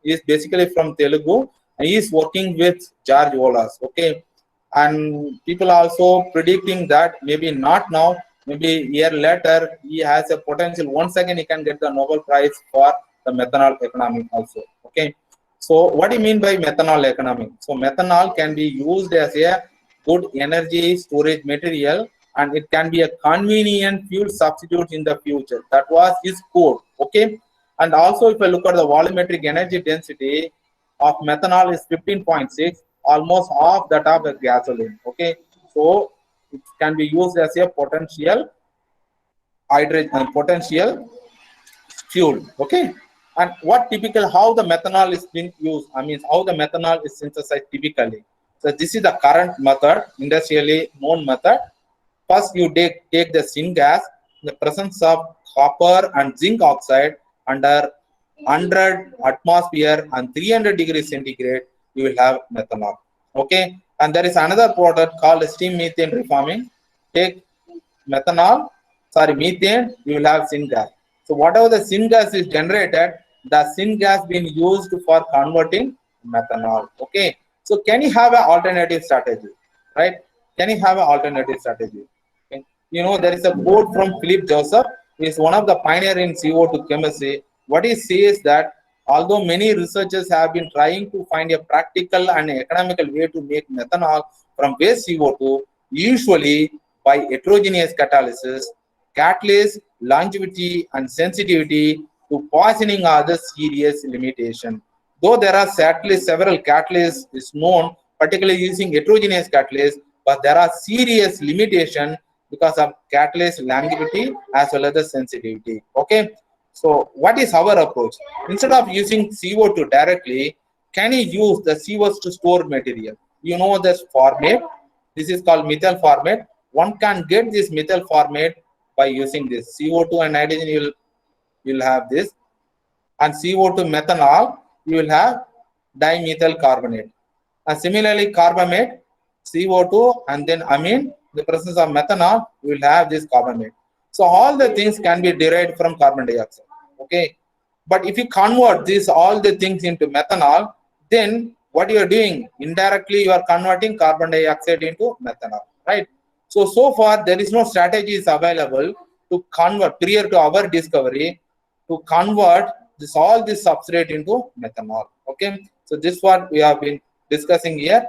he is basically from Telugu. And he is working with George Wallace. Okay, and people are also predicting that maybe not now, maybe a year later, he has a potential. Once again, he can get the Nobel Prize for the methanol economy also. Okay. So what do you mean by methanol economy? So methanol can be used as a good energy storage material, and it can be a convenient fuel substitute in the future. That was his code. Okay. And also, if I look at the volumetric energy density of methanol is 15.6, almost half that of a gasoline. Okay. So it can be used as a potential hydrogen, potential fuel. Okay. And what typical, how the methanol is being used, I mean, how the methanol is synthesized typically. So this is the current method, industrially known method. First, you take the syngas in the presence of copper and zinc oxide under 100 atmosphere and 300 degrees centigrade, you will have methanol. Okay. And there is another product called steam methane reforming. Take methane, you will have syngas. So whatever the syngas is generated, the syngas being used for converting methanol. Okay. So can you have an alternative strategy, right? Can you have an alternative strategy? Okay. There is a quote from Philip Joseph, who is one of the pioneers in CO2 chemistry. What he says that although many researchers have been trying to find a practical and economical way to make methanol from waste CO2, usually by heterogeneous catalysis, catalyst longevity and sensitivity to poisoning are the serious limitation. Though there are several catalysts is known, particularly using heterogeneous catalysts, but there are serious limitations because of catalyst longevity as well as the sensitivity. Okay. So what is our approach? Instead of using CO2 directly, can you use the CO2 to store material? You know this format. This is called methyl format. One can get this methyl format by using this CO2 and hydrogen. You'll have this, and CO2 methanol, you will have dimethyl carbonate. And similarly, carbamate, CO2, and then amine, in the presence of methanol, you will have this carbamate. So all the things can be derived from carbon dioxide. Okay. But if you convert this all the things into methanol, then what you are doing indirectly, you are converting carbon dioxide into methanol, right? So far there is no strategies available to convert prior to our discovery to convert this all this substrate into methanol. Okay, so this what we have been discussing here.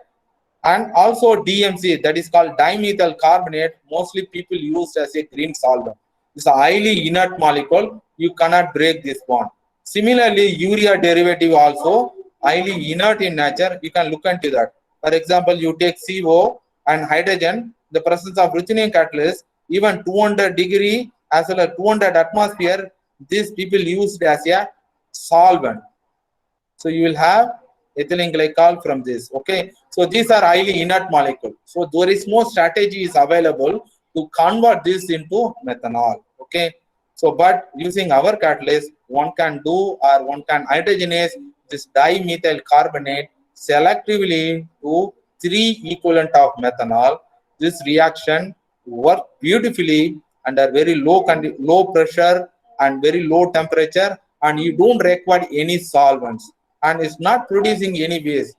And also DMC, that is called dimethyl carbonate, mostly people used as a green solvent. It's a highly inert molecule, you cannot break this bond. Similarly, urea derivative also highly inert in nature, you can look into that. For example, you take CO and hydrogen, the presence of ruthenium catalyst, even 200 degree as well as 200 atmosphere, these people used as a solvent. So you will have ethylene glycol from this. Okay, so these are highly inert molecule. So there is no strategy is available to convert this into methanol. Okay, so but using our catalyst, one can do or one can hydrogenase this dimethyl carbonate selectively to 3 equivalent of methanol. This reaction works beautifully under very low pressure and very low temperature, and you don't require any solvents, and it's not producing any waste,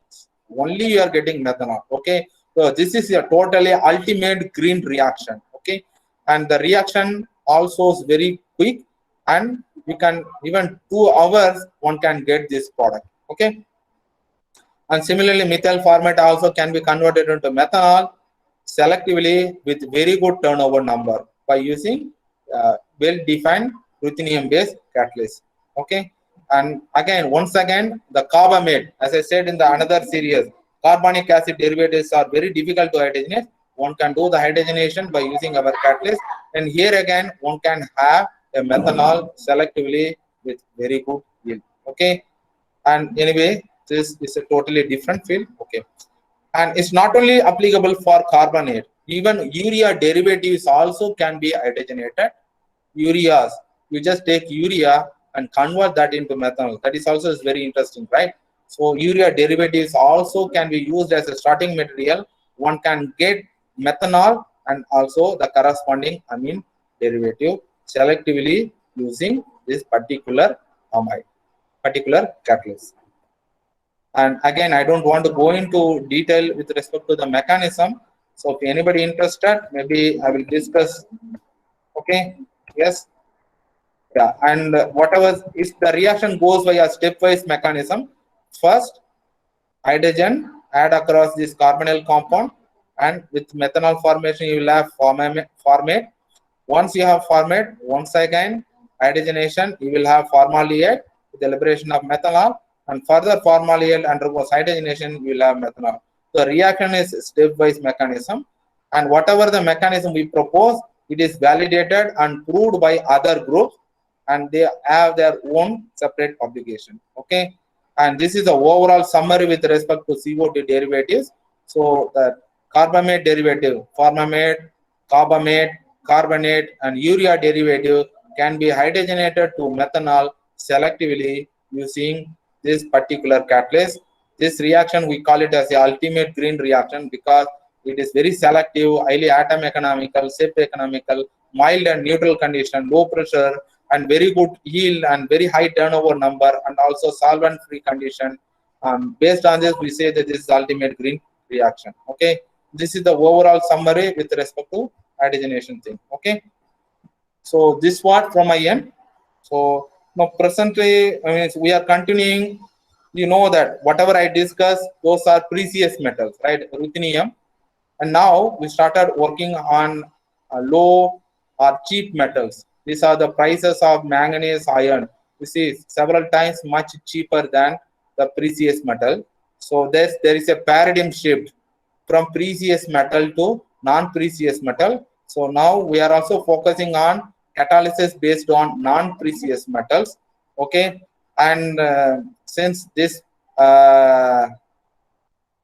only you are getting methanol. Okay, so this is a totally ultimate green reaction. Okay, and the reaction also is very quick, and you can even 2 hours one can get this product. Okay, and similarly methyl formate also can be converted into methanol selectively with very good turnover number by using well-defined ruthenium-based catalyst. Okay, and again, once again, the carbamate, as I said in the another series, carbonic acid derivatives are very difficult to hydrogenate. One can do the hydrogenation by using our catalyst, and here again, one can have a methanol selectively with very good yield. Okay, and anyway, this is a totally different field. Okay, and it's not only applicable for carbonate, even urea derivatives also can be hydrogenated. Ureas, you just take urea and convert that into methanol. That is also is very interesting, right? So urea derivatives also can be used as a starting material. One can get methanol and also the corresponding amine derivative selectively using this particular amide, particular catalyst. And again, I don't want to go into detail with respect to the mechanism. So if anybody interested, maybe I will discuss. Okay, yes. Yeah, and whatever if the reaction goes by a stepwise mechanism, first hydrogen add across this carbonyl compound, and with methanol formation you will have formate. Once you have formate, once again hydrogenation, you will have formaldehyde with the liberation of methanol, and further formaldehyde undergoes hydrogenation, you will have methanol. The reaction is stepwise mechanism, and whatever the mechanism we propose, it is validated and proved by other groups, and they have their own separate publication. Okay, and this is the overall summary with respect to CO2 derivatives. So the carbamate derivative, formamate, carbamate, carbonate, and urea derivative can be hydrogenated to methanol selectively using this particular catalyst. This reaction we call it as the ultimate green reaction because it is very selective, highly atom economical, safe economical, mild and neutral condition, low pressure, and very good yield and very high turnover number, and also solvent free condition. Based on this, we say that this is ultimate green reaction. Okay, this is the overall summary with respect to hydrogenation thing. Okay, so this what from my end. So now presently, I mean, we are continuing. You know that whatever I discuss, those are precious metals, right? Ruthenium. And now we started working on low or cheap metals. These are the prices of manganese, iron. You see, several times much cheaper than the precious metal. So there is a paradigm shift from precious metal to non-precious metal. So now we are also focusing on catalysis based on non-precious metals. Okay, and since this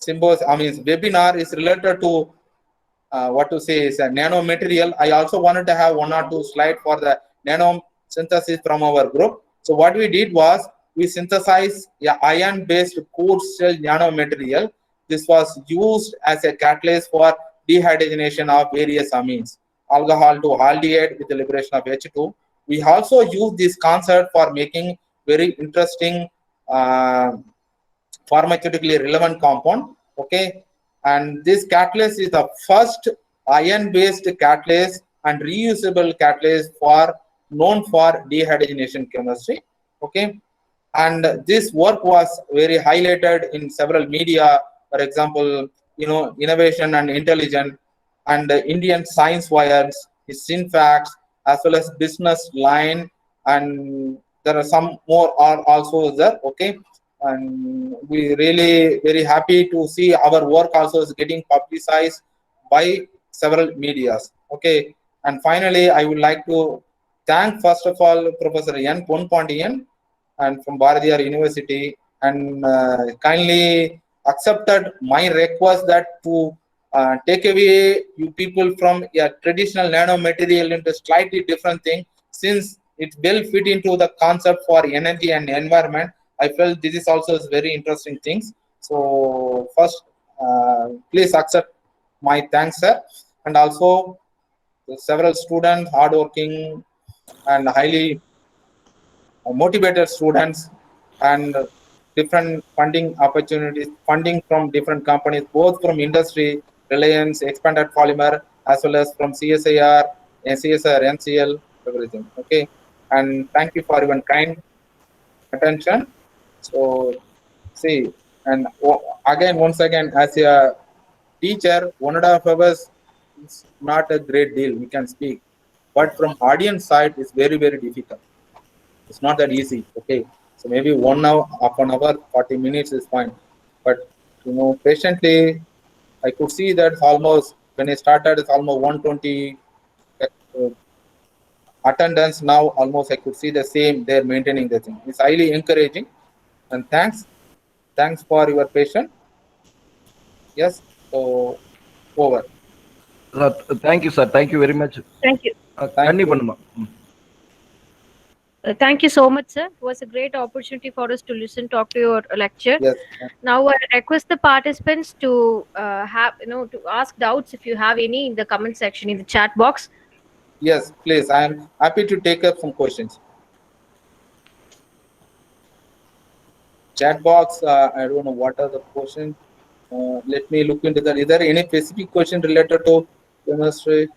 webinar is related to what to say is a nanomaterial, I also wanted to have 1 or 2 slides for the nano synthesis from our group. So what we did was we synthesized a iron-based core shell nanomaterial. This was used as a catalyst for dehydrogenation of various amines, alcohol to aldehyde with the liberation of H2. We also use this concept for making very interesting pharmaceutically relevant compound. Okay, and this catalyst is the first ion-based catalyst and reusable catalyst known for dehydrogenation chemistry. Okay, and this work was very highlighted in several media. For example, Innovation and Intelligence and Indian Science Wires, Sinfax, as well as Business Line, and there are some more are also there. Okay, and we really very happy to see our work also is getting publicized by several medias. Okay, and finally, I would like to thank first of all Professor N. Ponpandian and from Bharatiyar University, and kindly accepted my request that to take away you people from a traditional nanomaterial into slightly different thing, since it will fit into the concept for energy and environment. I felt this is also very interesting things. So first, please accept my thanks, sir, and also several students, hardworking and highly motivated students, and different funding opportunities, funding from different companies, both from industry, Reliance, Expanded Polymer, as well as from CSIR, CSIR, NCL, everything. Okay, and thank you for your kind attention. So, see, and again, once again, as a teacher, 1.5 hours is not a great deal. We can speak, but from audience side, it's very, very difficult. It's not that easy. Okay, so maybe 1 hour, half an hour, 40 minutes is fine. But patiently, I could see that almost when I started, it's almost 120 attendance. Now almost I could see the same. They're maintaining the thing. It's highly encouraging. And thanks for your patience. Yes. So over. Sir, thank you, sir. Thank you very much. Thank you. Thank you. Kannima. Thank you so much, sir. It was a great opportunity for us to talk to your lecture. Yes. Now, I request the participants to to ask doubts if you have any in the comment section in the chat box. Yes, please. I am happy to take up some questions. Chat box. I don't know what are the questions. Let me look into that. Is there any specific question related to chemistry?